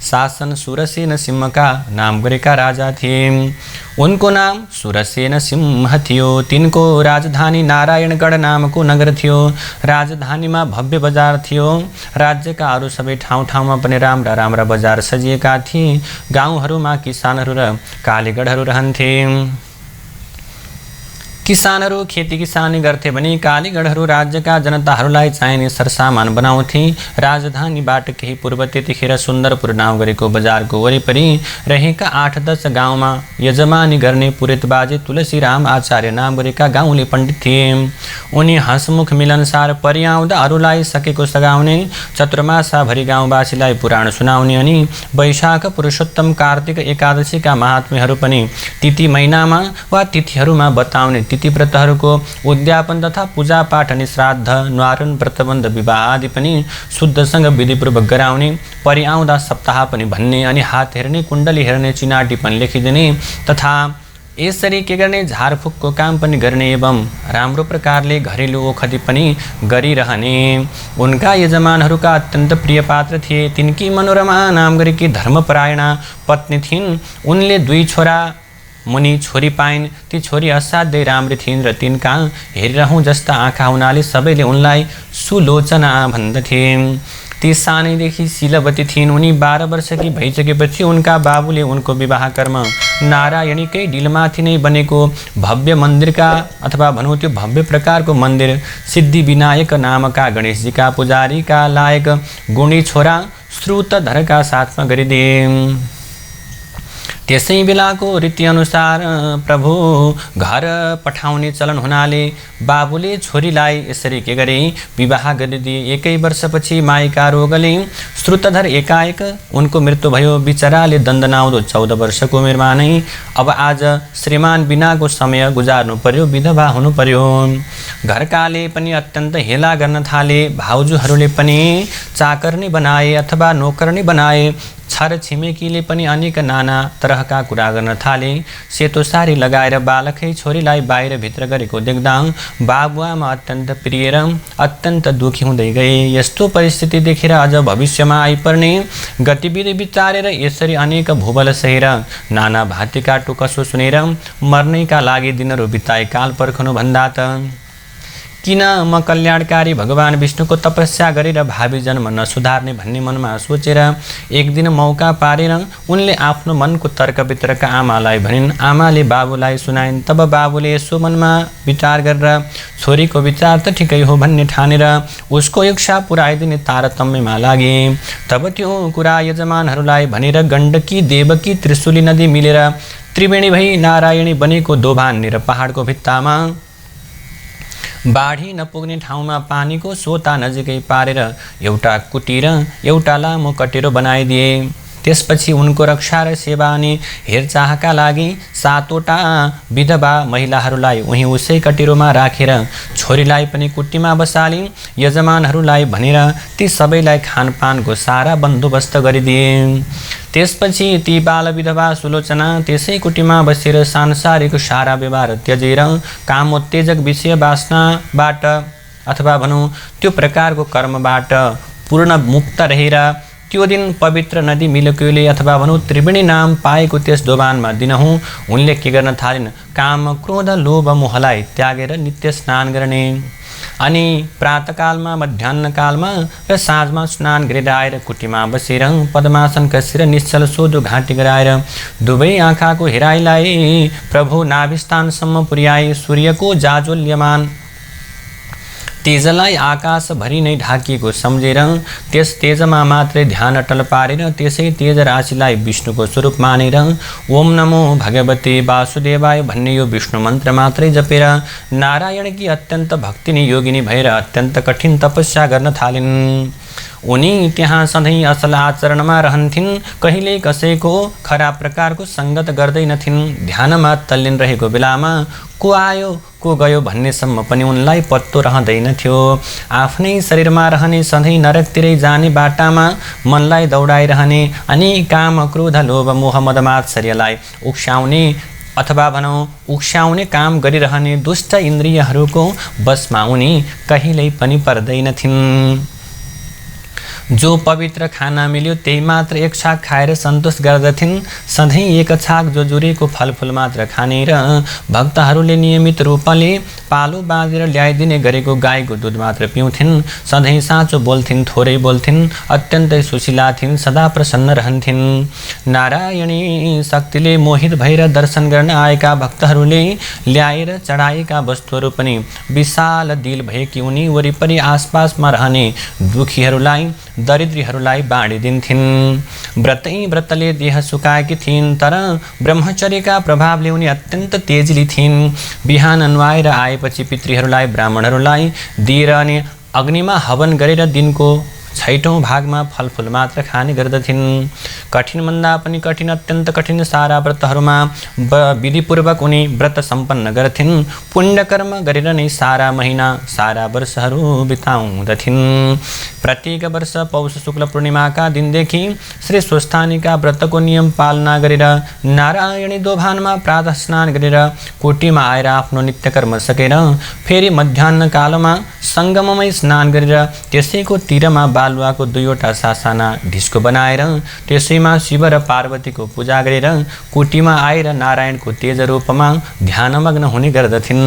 शासन सुरसेन सिंहका नाम गरेका राजा थिए। उनको नाम सुरसेन सिंह थियो। तिनको राजधानी नारायणगढ नामको नगर थियो। राजधानीमा भव्य बजार थियो। राज्यका अरू सबै ठाउँमा पनि राम्रा राम्रा बजार सजिएका थिए। गाउँहरूमा किसानहरू र कालीगढहरू रहन्थे। किसानहरू खेती किसानी गर्थे भने कालीगढहरू राज्यका जनताहरूलाई चाहिने सरसामान बनाउँथे। राजधानीबाट केही पूर्व त्यतिखेर सुन्दरपुर नाउँ गरेको बजारको वरिपरि रहेका 8-10 गाउँमा यजमानी गर्ने पुरोहित बाजे तुलसीराम आचार्य नाम गरेका गाउँले पण्डित थिए। उनी हँसमुख मिलनसार परिआउँदा अरूलाई सकेको सघाउने, चतुर्मासाभरि गाउँवासीलाई पुराण सुनाउने अनि वैशाख पुरुषोत्तम कार्तिक एकादशीका महात्म्यहरू पनि तिथि महिनामा वा तिथिहरूमा बताउने तिथिव्रतहरूको उद्यापन तथा पूजापाठ अनि श्राद्ध न्वारन व्रतबन्ध विवाह आदि पनि शुद्धसँग विधिपूर्वक गराउने, परिआउँदा सप्ताह पनि भन्ने अनि हात हेर्ने कुण्डली हेर्ने चिनाटी पनि लेखिदिने तथा यसरी के गर्ने झारफुकको काम पनि गर्ने एवं राम्रो प्रकारले घरेलु ओखती पनि गरिरहने उनका यजमानहरूका अत्यन्त प्रिय पात्र थिए। तिनकी मनोरमा नाम गरेकी धर्मपरायणा पत्नी थिइन्। उनले 2 छोरा मुनि छोरी पाइन्। ती छोरी असाध्यै राम्री थिइन् र तिनका हेरिरहौँ जस्ता आँखा हुनाले सबैले उनलाई सुलोचना भन्दथे। ती सानैदेखि शीलवती थिइन्। उनी 12 वर्षकी भइसकेपछि उनका बाबुले उनको विवाह कर्म नारायणीकै डिलमाथि नै बनेको भव्य मन्दिरका अथवा भनौँ त्यो भव्य प्रकारको मन्दिर सिद्धिविनायक नामका गणेशजीका पुजारीका लायक गुणी छोरा श्रुतधरका साथमा गरिदिए। त्यसै बेलाको रीतिअनुसार प्रभु घर पठाउने चलन हुनाले बाबुले छोरीलाई यसरी के गरे विवाह गरिदिए। 1 वर्षपछि माइका रोगले श्रुतधर एकाएक उनको मृत्यु भयो। बिचराले दन्दनाउँदो 14 वर्षको उमेरमा नै अब आज श्रीमान बिनाको समय गुजार्नु पर्यो, विधवा हुनु पर्यो। घरकाले पनि अत्यन्त हेला गर्न थाले। भाउजूहरूले पनि चाकर्नी बनाए अथवा नोकर्नी बनाए। छर छिमेकीले पनि अनेक नाना तरहका कुरा गर्न थाले। सेतो सारी लगाएर बालकै छोरीलाई बाहिर भित्र गरेको देख्दा बाबुआमा अत्यन्त प्रिय र अत्यन्त दुखी हुँदै गए। यस्तो परिस्थिति देखेर अझ भविष्यमा आइपर्ने गतिविधि विचारेर यसरी अनेक भूबल सहेर नाना भातीका टुकसो सुनेर मर्नैका लागि दिनहरू बिताए। काल पर्खनु भन्दा त किन म कल्याणकारी भगवान विष्णुको तपस्या गरेर भावी जन्म नसुधार्ने भन्ने मनमा सोचेर एक दिन मौका पारेर उनले आफ्नो मनको तर्क वितर्क आमालाई भनिन्। आमाले बाबुलाई सुनाइन्। तब बाबुले यसो मनमा विचार गरेर छोरीको विचार त ठिकै हो भन्ने ठानेर उसको इच्छा पुर्याइदिने तारतम्यमा लागे। तब त्यो कुरा यजमानहरूलाई भनेर गण्डकी, देवकी, त्रिशूली नदी मिलेर त्रिवेणी भई नारायणी बनेको दोभाननिर पहाडको भित्तामा बाढी नपुग्ने ठाउँमा पानीको सोता नजिकै पारेर एउटा कुटीर, एउटा लामो कटेरो बनाइदिए। त्यसपछि उनको रक्षा र सेवा अनि हेरचाहका लागि 7वटा विधवा महिलाहरूलाई उही उसै कटेरोमा राखेर छोरीलाई पनि कुटीमा बसाली। यजमानहरूलाई भनेर ती सबैलाई खानपानको सारा बन्दोबस्त गरिदिए। त्यसपछि ती बाल विधवा सुलोचना त्यसै कुटीमा बसेर सांसारिक सारा व्यवहार त्यजेर कामोत्तेजक विषय वासनाबाट अथवा भनौँ त्यो प्रकारको कर्मबाट पूर्ण मुक्त रहेर त्यो दिन पवित्र नदी मिल्कोले अथवा भनौँ त्रिवेणी नाम पाएको त्यस दोभानमा दिनहुँ उनले के गर्न थालिन्? काम, क्रोध, लोभ, मोहलाई त्यागेर नित्य स्नान गर्ने अनि प्रातःकालमा, मध्याह्नकालमा र साँझमा स्नान गरेर आएर कुटीमा बसेर पद्मासन कसेर निश्चल सोधो घाँटी गराएर दुवै आँखाको हेराइलाई प्रभु नाभिस्थानसम्म पुर्याए। सूर्यको जाज्वल्यमान तेजलाई आकाशभरि नै ढाकिएको सम्झेर त्यस तेजमा मात्रै ध्यान अटल पारेर त्यसै तेज राशिलाई विष्णुको स्वरूप मानेर ओम नमो भगवते वासुदेवाय भन्ने यो विष्णु मन्त्र मात्रै जपेर नारायणकी अत्यन्त भक्तिनी योगिनी भएर अत्यन्त कठिन तपस्या गर्न थालिन्। उनी त्यहाँ सधैँ असल आचरणमा रहन्थिन्। कहिले कसैको खराब प्रकारको सङ्गत गर्दैनथिन्। ध्यानमा तल्लीन रहेको बेलामा को आयो को गयो भन्नेसम्म पनि उनलाई पत्तो रहँदैनथ्यो। आफ्नै शरीरमा रहने सधैँ नरकतिरै जाने बाटामा मनलाई दौडाइरहने अनि काम, क्रोध, लोभ, मोह, मद, मात्सर्यलाई उक्साउने अथवा भनौँ उक्साउने काम गरिरहने दुष्ट इन्द्रियहरूको बसमा उनी कहिल्यै पनि पर्दैनथिन्। जो पवित्र खाना मिल्यो त्यही मात्र एक छाक खाएर सन्तोष गर्दथिन्। सधैँ एक छाक जो जुरेको फलफुल मात्र खाने र भक्तहरूले नियमित रूपले पालो बाँधेर ल्याइदिने गरेको गाईको दुध मात्र पिउँथिन्। सधैँ साँचो बोल्थिन्, थोरै बोल्थिन्, अत्यन्तै सुशीला थिइन्, सदा प्रसन्न रहन्थिन्। नारायणी शक्तिले मोहित भएर दर्शन गर्न आएका भक्तहरूले ल्याएर चढाएका वस्तुहरू पनि विशाल दिल भएकी उनी वरिपरि आसपासमा रहने दुखीहरूलाई, दरिद्रीहरूलाई बाँडिदिन्थिन्। व्रतले देह सुकाएकी थिइन् तर ब्रह्मचर्यका प्रभावले उनी अत्यन्त तेजिली थिइन्। बिहान नुहाएर आएपछि पितृहरूलाई, ब्राह्मणहरूलाई दिएर अनि अग्निमा हवन गरेर दिनको 6औं भागमा फलफुल मात्र खाने गर्दथिन्। कठिनभन्दा पनि कठिन, अत्यन्त कठिन सारा व्रतहरूमा विधिपूर्वक उनी व्रत सम्पन्न गर्थिन्। पुण्यकर्म गरेर नै सारा महिना, सारा वर्षहरू बिताउँदथिन्। प्रत्येक वर्ष पौष शुक्ल पूर्णिमाका दिनदेखि श्री स्वस्थानीका व्रतको नियम पालना गरेर नारायणी दोभानमा प्रातः स्नान गरेर कोटीमा आएर आफ्नो नित्यकर्म सकेर फेरि मध्याह्न कालमा सङ्गममै स्नान गरेर त्यसैको तीरमा बालुवाको 2वटा सासाना ढिस्को बनाएर त्यसैमा शिव र पार्वतीको पूजा गरेर कोटीमा आएर नारायणको तेज रूपमा ध्यानमग्न हुने गर्दथिन्।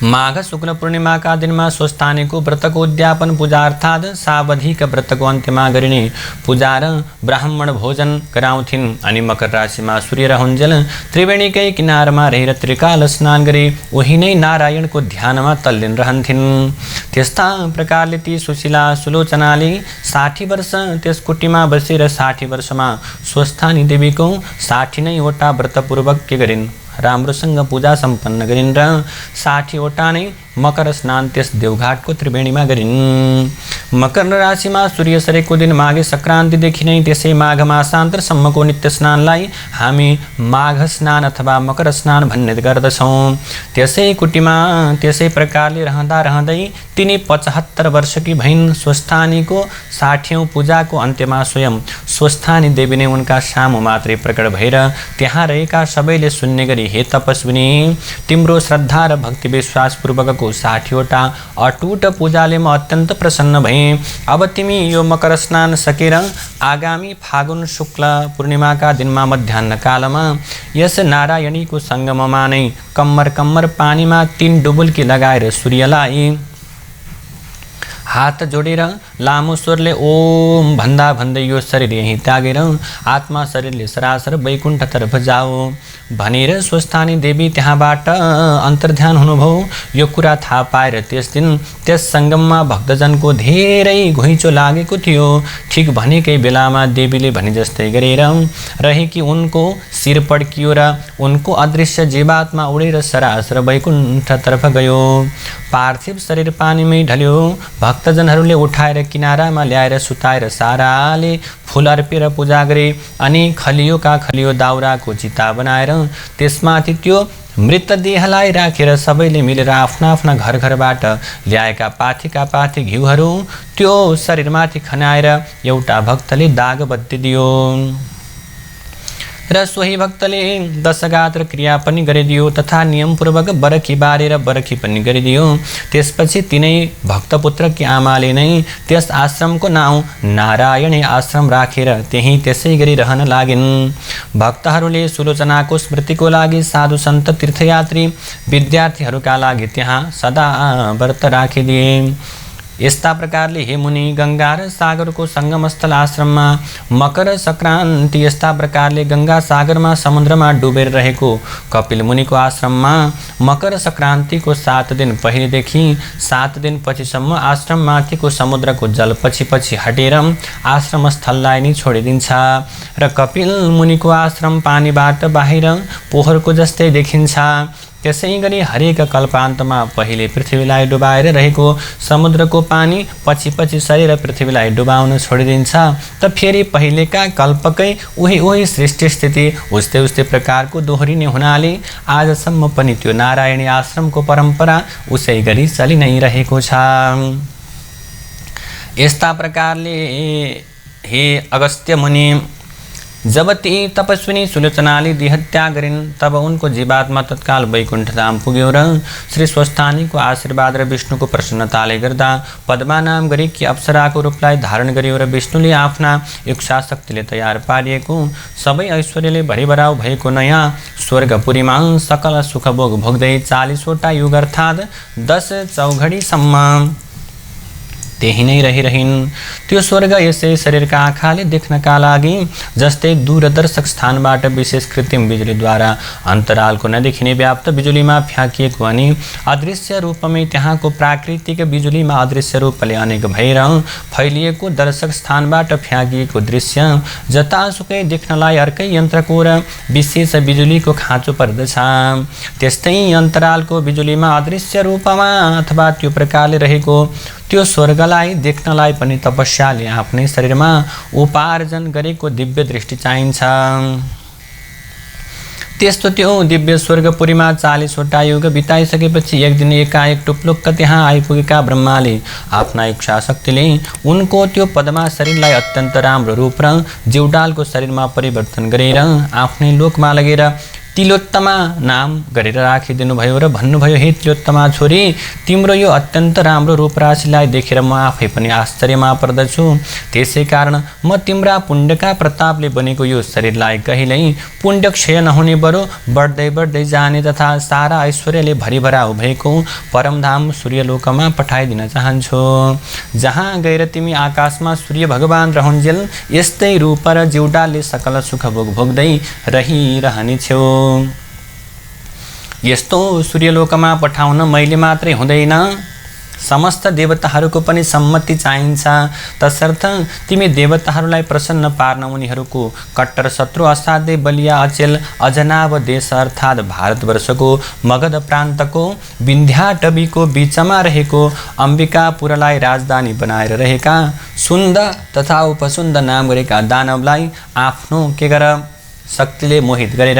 माघ शुक्ल पूर्णिमाका दिनमा स्वस्थानीको व्रतको उद्यापन पूजार्थात् सावधिक व्रतको अन्त्यमा गरिने पूजा र ब्राह्मण भोजन गराउँथिन्। अनि मकर राशिमा सूर्य रहन्जेल त्रिवेणीकै किनारमा रहेर त्रिकाल स्नान गरी उही नै नारायणको ध्यानमा तल्लीन रहन्थिन्। त्यस्ता प्रकारले ती सुशीला सुलोचनाले 60 वर्ष त्यस कुटीमा बसेर 60 वर्षमा स्वस्थानी देवीको 60 नै वटा व्रतपूर्वक के गरिन्, राम्रोसँग पूजा सम्पन्न गरिन् र 60 वटा नै मकर स्नान त्यस देवघाटको त्रिवेणीमा गरिन्। मकर राशिमा सूर्य सरेको दिन माघे संक्रान्तिदेखि नै त्यसै माघ मासान्तरसम्मको नित्य स्नानलाई हामी माघ स्नान अथवा मकर स्नान भन्ने गर्दछौँ। त्यसै कुटीमा त्यसै प्रकारले रहँदै तिनी 75 वर्षकी भइन्। स्वस्थानीको 60औं पूजाको अन्त्यमा स्वयं स्वस्थानी देवी नै उनका सामु मात्रै प्रकट भएर त्यहाँ रहेका सबैले सुन्ने गरी, हे तपस्विनी, तिम्रो श्रद्धा र भक्ति विश्वासपूर्वकको 60 वटा अटुट पूजाले म अत्यन्त प्रसन्न भएँ। अब तिमी यो मकर स्नान सकेर आगामी फागुन शुक्ल पूर्णिमाका दिनमा मध्याह्न कालमा यस नारायणीको सङ्गममा नै कम्मर पानीमा 3 डुबुल्की लगाएर सूर्यलाई हात जोडेर लामो स्वरले ओम भन्दै यो शरीर यहीँ त्यागेर आत्मा शरीरले सरासर वैकुण्ठतर्फ जाओ भनेर स्वस्थानी देवी त्यहाँबाट अन्तर्ध्यान हुनुभयो। यो कुरा थाहा पाएर त्यस दिन त्यस सङ्गममा भक्तजनको धेरै घुइँचो लागेको थियो। ठिक भनेकै बेलामा देवीले भने जस्तै गरेर रहेकी उनको शिर पड्कियो र उनको अदृश्य जीवात्मा उडेर सरासर वैकुण्ठतर्फ गयो। पार्थिव शरीर पानीमै ढल्यो। भक्तजनहरूले उठाएर किनारामा ल्याएर सुताएर साराले फूल अर्पेर पूजा गरे अनि खलियोका खलियो दाउराको चिता बनाएर त्यसमाथि त्यो मृतदेहलाई राखेर सबैले मिलेर आफ्ना आफ्ना घरबाट ल्याएका पाथी घिउहरू त्यो शरीरमाथि खनाएर एउटा भक्तले दाग बत्ती दियो र सोही भक्तले दशगात्र क्रिया पनि गरिदियो तथा नियमपूर्वक बरखी बारेर बरखी पनि गरिदियो। त्यसपछि तिनै भक्तपुत्रकी आमाले नै त्यस आश्रमको नाउँ नारायणी आश्रम राखेर त्यही त्यसै गरी रहन लागिन्। भक्तहरूले सुलोचनाको स्मृतिको लागि साधु सन्त तीर्थयात्री विद्यार्थीहरूका लागि त्यहाँ सदा व्रत राखिदिए। यस्ता प्रकारले हे मुनि, गंगा र सागरको संगमस्थल आश्रममा मकर संक्रान्ति यस्ता प्रकारले गंगा सागरमा समुद्रमा डुबेर रहेको कपिल मुनिको आश्रममा मकर संक्रान्तिको 7 दिन पहिलेदेखि 7 दिन पछिसम्म आश्रममाथिको समुद्रको जल पछि हटेर आश्रम स्थललाई नै छोडिदिन्छ र कपिल मुनिको आश्रम पानीबाट बाहिर पोखरको जस्तै देखिन्छ। त्यसै गरी हरेक कल्पान्तमा पहिले पृथ्वीलाई डुबाएर रहेको समुद्रको पानी पछि सरेर पृथ्वीलाई डुबाउन छोडिदिन्छ त फेरि पहिलेका कल्पकै उही सृष्टि स्थिति उस्तै प्रकारको दोहोरिने हुनाले आजसम्म पनि त्यो नारायणी आश्रमको परम्परा उसै गरी चलि नै रहेको छ। यस्ता प्रकारले हे अगस्त्य मुनि, जब ती तपस्विनी सुलोचनाले देहत्याग गरिन् तब उनको जीवात्मा तत्काल वैकुण्ठ धाम पुग्यो र श्री स्वस्थानीको आशीर्वाद र विष्णुको प्रसन्नताले गर्दा पद्मा नाम गरेकी अप्सराको रूपलाई धारण गर्यो र विष्णुले आफ्ना इच्छा शक्तिले तयार पारिएको सबै ऐश्वर्यले भरिभराउ भएको नयाँ स्वर्गपुरीमा सकल सुखभोग भोग्दै 40 वटा युग अर्थात् 10 चौघडीसम्म त्यही नै रहिरहन्। त्यो स्वर्ग यसै शरीरका आँखाले देख्नका लागि जस्तै दूरदर्शक स्थानबाट विशेष कृत्रिम बिजुलीद्वारा अन्तरालको नदेखिने व्याप्त बिजुलीमा फ्याँकिएको अनि अदृश्य रूपमै त्यहाँको प्राकृतिक बिजुलीमा अदृश्य रूपले अनेक भएर फैलिएको दर्शक स्थानबाट फ्याँकिएको दृश्य जतासुकै देख्नलाई अर्कै यन्त्रको र विशेष बिजुलीको खाँचो पर्दछ। त्यस्तै अन्तरालको बिजुलीमा अदृश्य रूपमा अथवा त्यो प्रकारले रहेको त्यो स्वर्गलाई देख्नलाई पनि तपस्याले आफ्नै शरीरमा उपार्जन गरेको दिव्य दृष्टि चाहिन्छ। त्यस्तो त्यो दिव्य स्वर्गपुरीमा 40 वटा युग बिताइसकेपछि एक दिन एकाएक टुप्लुक्क त्यहाँ आइपुगेका ब्रह्माले आफ्ना इच्छा शक्तिले उनको त्यो पद्मा शरीरलाई अत्यन्त राम्रो रूप र जिउडालको शरीरमा परिवर्तन गरेर आफ्नै लोकमा लगेर तिलोत्तमा नाम गरेर राखिदिनु भयो र भन्नुभयो, हे तिलोत्तमा छोरी, तिम्रो यो अत्यन्त राम्रो रूप राशिलाई देखेर म आफै पनि आश्चर्यमा पर्दछु। त्यसै कारण म तिम्रा पुण्यका प्रतापले बनेको यो शरीरलाई कहिल्यै पुण्य क्षय नहुने बरु बढ्दै बढ्दै जाने तथा सारा ऐश्वर्यले भरिभराउ भएको परमधाम सूर्यलोकमा पठाइदिन चाहन्छु, जहाँ गएर तिमी आकाशमा सूर्य भगवान रहन्जेल यस्तै रूप र जिउडाले सकल सुख भोग भोग्दै रहिरहनेछौ। यस्तो सूर्यलोकमा पठाउन मैले मात्रै हुँदैन, समस्त देवताहरूको पनि सम्मति चाहिन्छ। तसर्थ तिमी देवताहरूलाई प्रसन्न पार्न उनीहरूको कट्टर शत्रु असाध्यै बलिया अचेल अजनाब देश अर्थात् भारतवर्षको मगध प्रान्तको विन्ध्याटवीको बिचमा रहेको अम्बिकापुरलाई राजधानी बनाएर रहेका सुन्द तथा उपसुन्द नाम गरेका दानवलाई आफ्नो के गर शक्तिले मोहित गरेर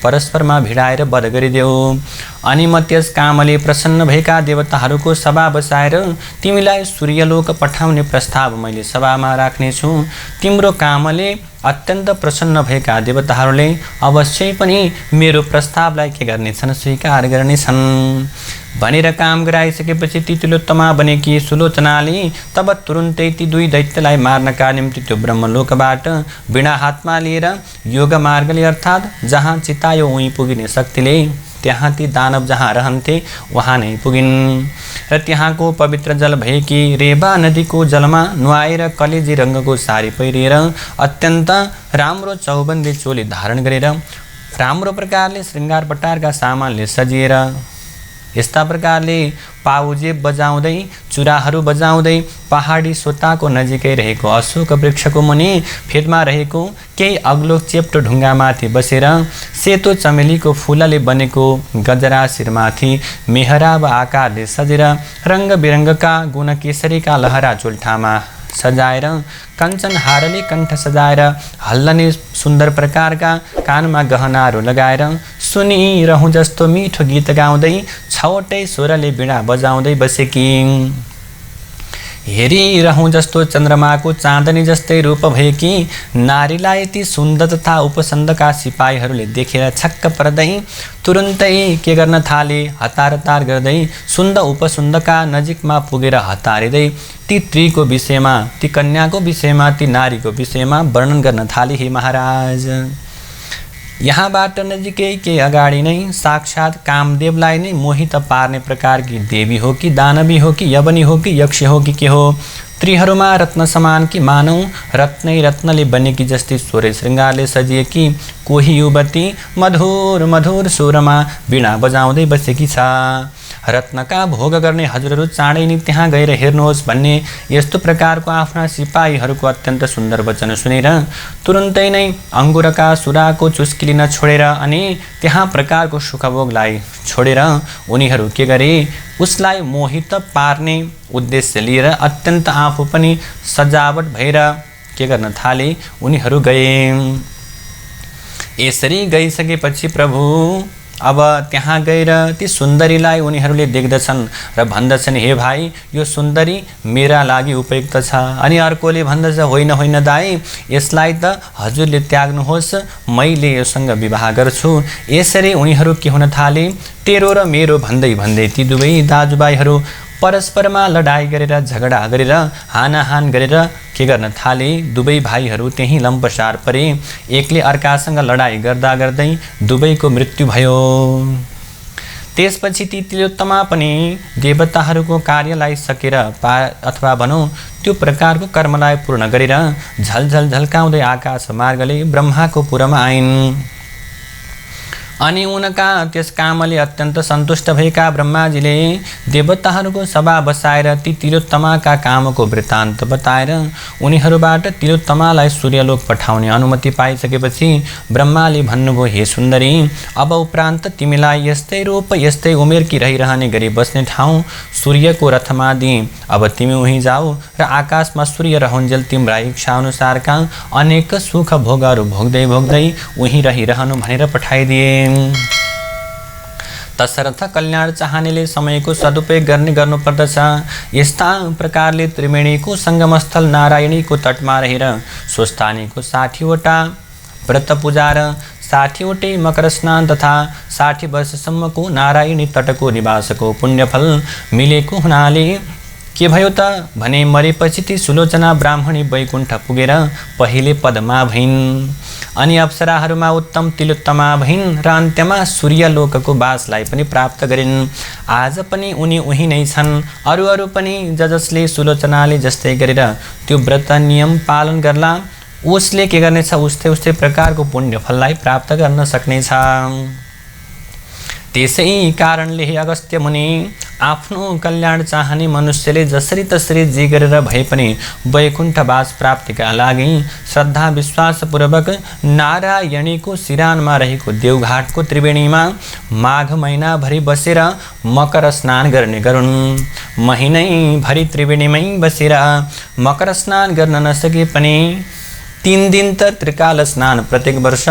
परस्परमा भिडाएर वध गरिदेऊ। अनि म त्यस कामले प्रसन्न भएका देवताहरूको सभा बसाएर तिमीलाई सूर्यलोक पठाउने प्रस्ताव मैले सभामा राख्नेछु। तिम्रो कामले अत्यन्त प्रसन्न भएका देवताहरूले अवश्य पनि मेरो प्रस्तावलाई के गर्नेछन्, स्वीकार गर्नेछन् भनेर काम गराइसकेपछि ती तिलोत्तमा बनेकी सुलोचनाले तब तुरुन्तै ती दुई दैत्यलाई मार्नका निम्ति त्यो ब्रह्मलोकबाट बिना हातमा लिएर योग मार्गले अर्थात् जहाँ चितायो उहीँ पुगिने शक्तिले त्यहाँ ती दानव जहाँ रहन्थे वहाँ नै पुगिन् र त्यहाँको पवित्र जल भएकी रेबा नदीको जलमा नुहाएर कलेजी रङ्गको साडी पहिरिएर अत्यन्त राम्रो चौबन्दी चोली धारण गरेर राम्रो प्रकारले श्रृङ्गार पटारका सामानले सजिएर यस्ता प्रकारले पाउजेब बजाउँदै चुराहरू बजाउँदै पहाडी सोताको नजिकै रहेको अशोक वृक्षको मुनि फेदमा रहेको केही अग्लो चेप्टो ढुङ्गामाथि बसेर सेतो चमेलीको फुलले बनेको गजरा शिरमाथि मेहराब आकारले सजेर रङ्गबिरङ्गका गुणकेसरीका लहरा चुल्ठामा सजाएर कञ्चन हारले कण्ठ सजाएर हल्लने सुन्दर प्रकारका कानमा गहनाहरू लगाएर सुनिरहँ जस्तो मिठो गीत गाउँदै छवटै स्वरले वीणा बजाउँदै बसेकी हेरिरहँ जस्तो चन्द्रमाको चाँदनी जस्तै रूप भएकी नारीलाई ती सुन्द तथा उपसन्दका सिपाहीहरूले देखेर छक्क पर्दै तुरुन्तै के गर्न थाले, हतार हतार गर्दै सुन्द उपसुन्दका नजिकमा पुगेर हतारिँदै ती स्त्रीको विषयमा, ती कन्याको विषयमा, ती नारीको विषयमा वर्णन गर्न थाले। हे महाराज, यहाँबाट नजिकै के अगाडि नै साक्षात् कामदेवलाई नै मोहित पार्ने प्रकारकी देवी हो कि दानवी हो कि यवनी हो कि यक्ष हो कि के हो, स्त्रीहरूमा रत्न समान कि मानौ रत्नै रत्नले बनेकी जस्तै स्वरे श्रृङ्गारले सजिएकी कोही युवती मधुर मधुर स्वरमा वीणा बजाउँदै बसेकी छ। रत्नका भोग गर्ने हजुरहरू चाँडै नै त्यहाँ गएर हेर्नुहोस् भन्ने यस्तो प्रकारको आफ्ना सिपाहीहरूको अत्यन्त सुन्दर वचन सुनेर तुरुन्तै नै अङ्गुरका सुराको चुस्की लिन छोडेर अनि त्यहाँ प्रकारको सुखभोगलाई छोडेर उनीहरू के गरे, उसलाई मोहित पार्ने उद्देश्य लिएर अत्यन्त आफू पनि सजावट भएर के गर्न थाले, उनीहरू गए। यसरी गइसकेपछि प्रभु अब त्यहाँ गएर ती सुन्दरीलाई उनीहरूले देख्दछन् र भन्दछन्, हे भाइ, यो सुन्दरी मेरा लागि उपयुक्त छ। अनि अर्कोले भन्दछ, होइन होइन दाइ, यसलाई त हजुरले त्याग्नुहोस्, मैले योसँग विवाह गर्छु। यसरी उनीहरू के हुन थाले, तेरो र मेरो भन्दै भन्दै ती दुवै दाजुभाइहरू परस्परमा लडाई गरेर झगडा गरेर हानाहान गरेर के गर्न थाले, दुवै भाइहरू त्यही लम्पसार परे। एकले अर्कासँग लडाई गर्दा गर्दै दुवैको मृत्यु भयो। त्यसपछि ती तिलोत्तमा पनि देवताहरूको कार्यलाई सकेर अथवा भनौँ त्यो प्रकारको कर्मलाई पूर्ण गरेर झलझल झल्काउँदै आकाश मार्गले ब्रह्माको पुरमा आइन्। अनि उनका त्यस कामले अत्यन्त सन्तुष्ट भएका ब्रह्माजीले देवताहरूको सभा बसाएर ती तिलोत्तमाका कामको वृत्तान्त बताएर उनीहरूबाट तिलोत्तमालाई सूर्यलोक पठाउने अनुमति पाइसकेपछि ब्रह्माले भन्नुभयो, हे सुन्दरी, अब उपरान्त तिमीलाई यस्तै रूप यस्तै उमेरकी रहिरहने गरी बस्ने ठाउँ सूर्यको रथमा दिएँ। अब तिमी उहीँ जाऊ र आकाशमा सूर्य रहन्जेल तिम्रा इच्छा अनुसारका अनेक सुख भोगहरू भोग्दै भोग्दै उहीँ रहिरहनु भनेर पठाइदिए। तसर्थ कल्याण चाहनेले समयको सदुपयोग गर्नुपर्दछ। यस्ता प्रकारले त्रिवेणीको सङ्गमस्थल नारायणीको तटमा रहेर स्वस्थानीको 60वटा व्रत पूजा र 60वटै मकर स्नान तथा 60 वर्षसम्मको नारायणी तटको निवासको पुण्यफल मिलेको हुनाले के भयो त भने मरेपछि ती सुलोचना ब्राह्मणी वैकुण्ठ पुगेर पहिले पदमा भइन् अनि अप्सराहरूमा उत्तम तिलोत्तमा भइन् र अन्त्यमा सूर्यलोकको वासलाई पनि प्राप्त गरिन्। आज पनि उनी उही नै छन्। अरू पनि जसले सुलोचनाले जस्तै गरेर त्यो व्रत नियम पालन गर्ला उसले के गर्नेछ उस्तै प्रकारको पुण्यफललाई प्राप्त गर्न सक्नेछ। त्यसै कारणले हे अगस्त्य मुनि आफ्नो कल्याण चाहने मनुष्यले जसरी तसरी जे गरेर भए पनि वैकुण्ठवास प्राप्तिका लागि श्रद्धा विश्वासपूर्वक नारायणीको सिरानमा रहेको देवघाटको त्रिवेणीमा माघ महिनाभरि बसेर मकर स्नान गर्ने गरून्। महिनैभरि त्रिवेणीमै बसेर मकर स्नान गर्न नसके पनि 3 दिन त त्रिकाल स्नान प्रत्येक वर्ष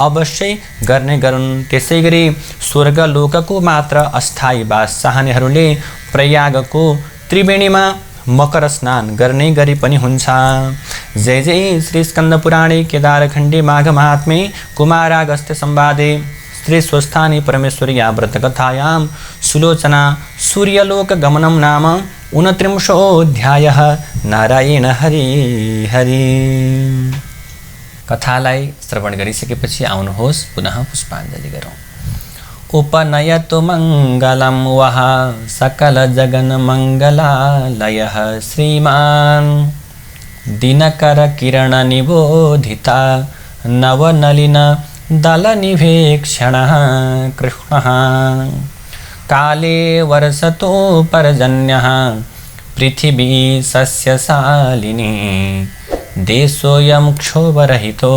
अवश्य गर्ने गरून्। त्यसै गरी स्वर्गलोकको मात्र अस्थायी वास चाहनेहरूले प्रयागको त्रिवेणीमा मकर स्नान गर्ने गरी पनि हुन्छ। जय जय श्री स्कंद पुराणे केदारखण्डे माघ महात्म्ये कुमारागस्त्य संवादे श्री स्वस्थानी परमेश्वर्या व्रतकथायां सुलोचना सूर्यलोक गमनं नाम 29 नारायण हरि हरि। कथालाई श्रवण गरिसकेपछि आउनुहोस् पुनः पुष्पाञ्जलि गरौँ। उपनयतु मङ्गलं वः सकल जगन मङ्गलालयः श्रीमान् दिनकर किरण निबोधिता नवनलिन दलनिभेक्षणः कृष्णः काले वर्षतो पर्जन्यः पृथिवी सस्यशालिनी देशोऽयं क्षोभरहितो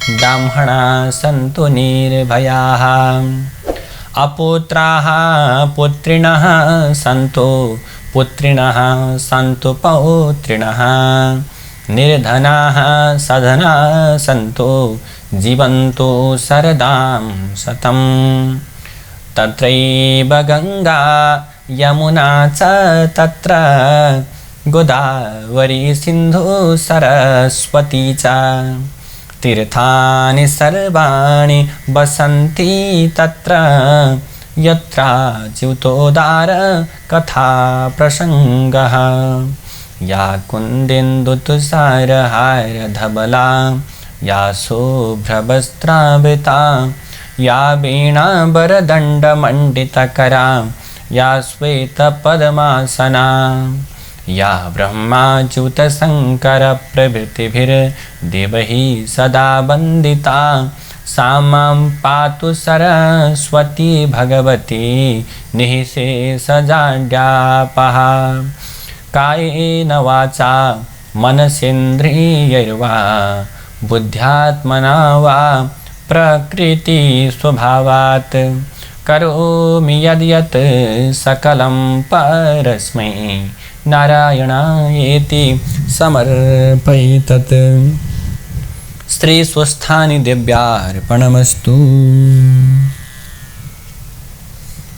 ब्राह्मणा सन्तु निर्भयाः अपुत्राः पुत्रिणः सन्तु पुत्रिणः सन्तु पौत्रिणः निर्धनाः सधना सन्तु जीवन्तु शरदां शतम् तत्रैव गंगा यमुना च तत्र गोदावरी सिन्धु सरस्वती च तीर्थानि सर्वाणि वसन्ति तत्र यत्र च्युतोदार कथा प्रसंगः या कुन्देन्दुतुषारहार धवला या शुभ्रवस्त्रावृता या वीणावरदण्डमण्डितकरा या श्वेतपद्मासना या ब्रह्माच्युतशङ्कर प्रभृतिभिर्देवैः सदा वन्दिता सा मां पातु सरस्वती भगवती निःशेषजाड्यापहा कायेन वाचा मनसेन्द्रियैर्वा बुद्ध्यात्मना वा प्रकृति स्वभावात् करोमि यद्यत् सकलं परस्मै नारायणायेति समर्पयेत्। श्री स्वस्थानी देव्यार्पणमस्तु।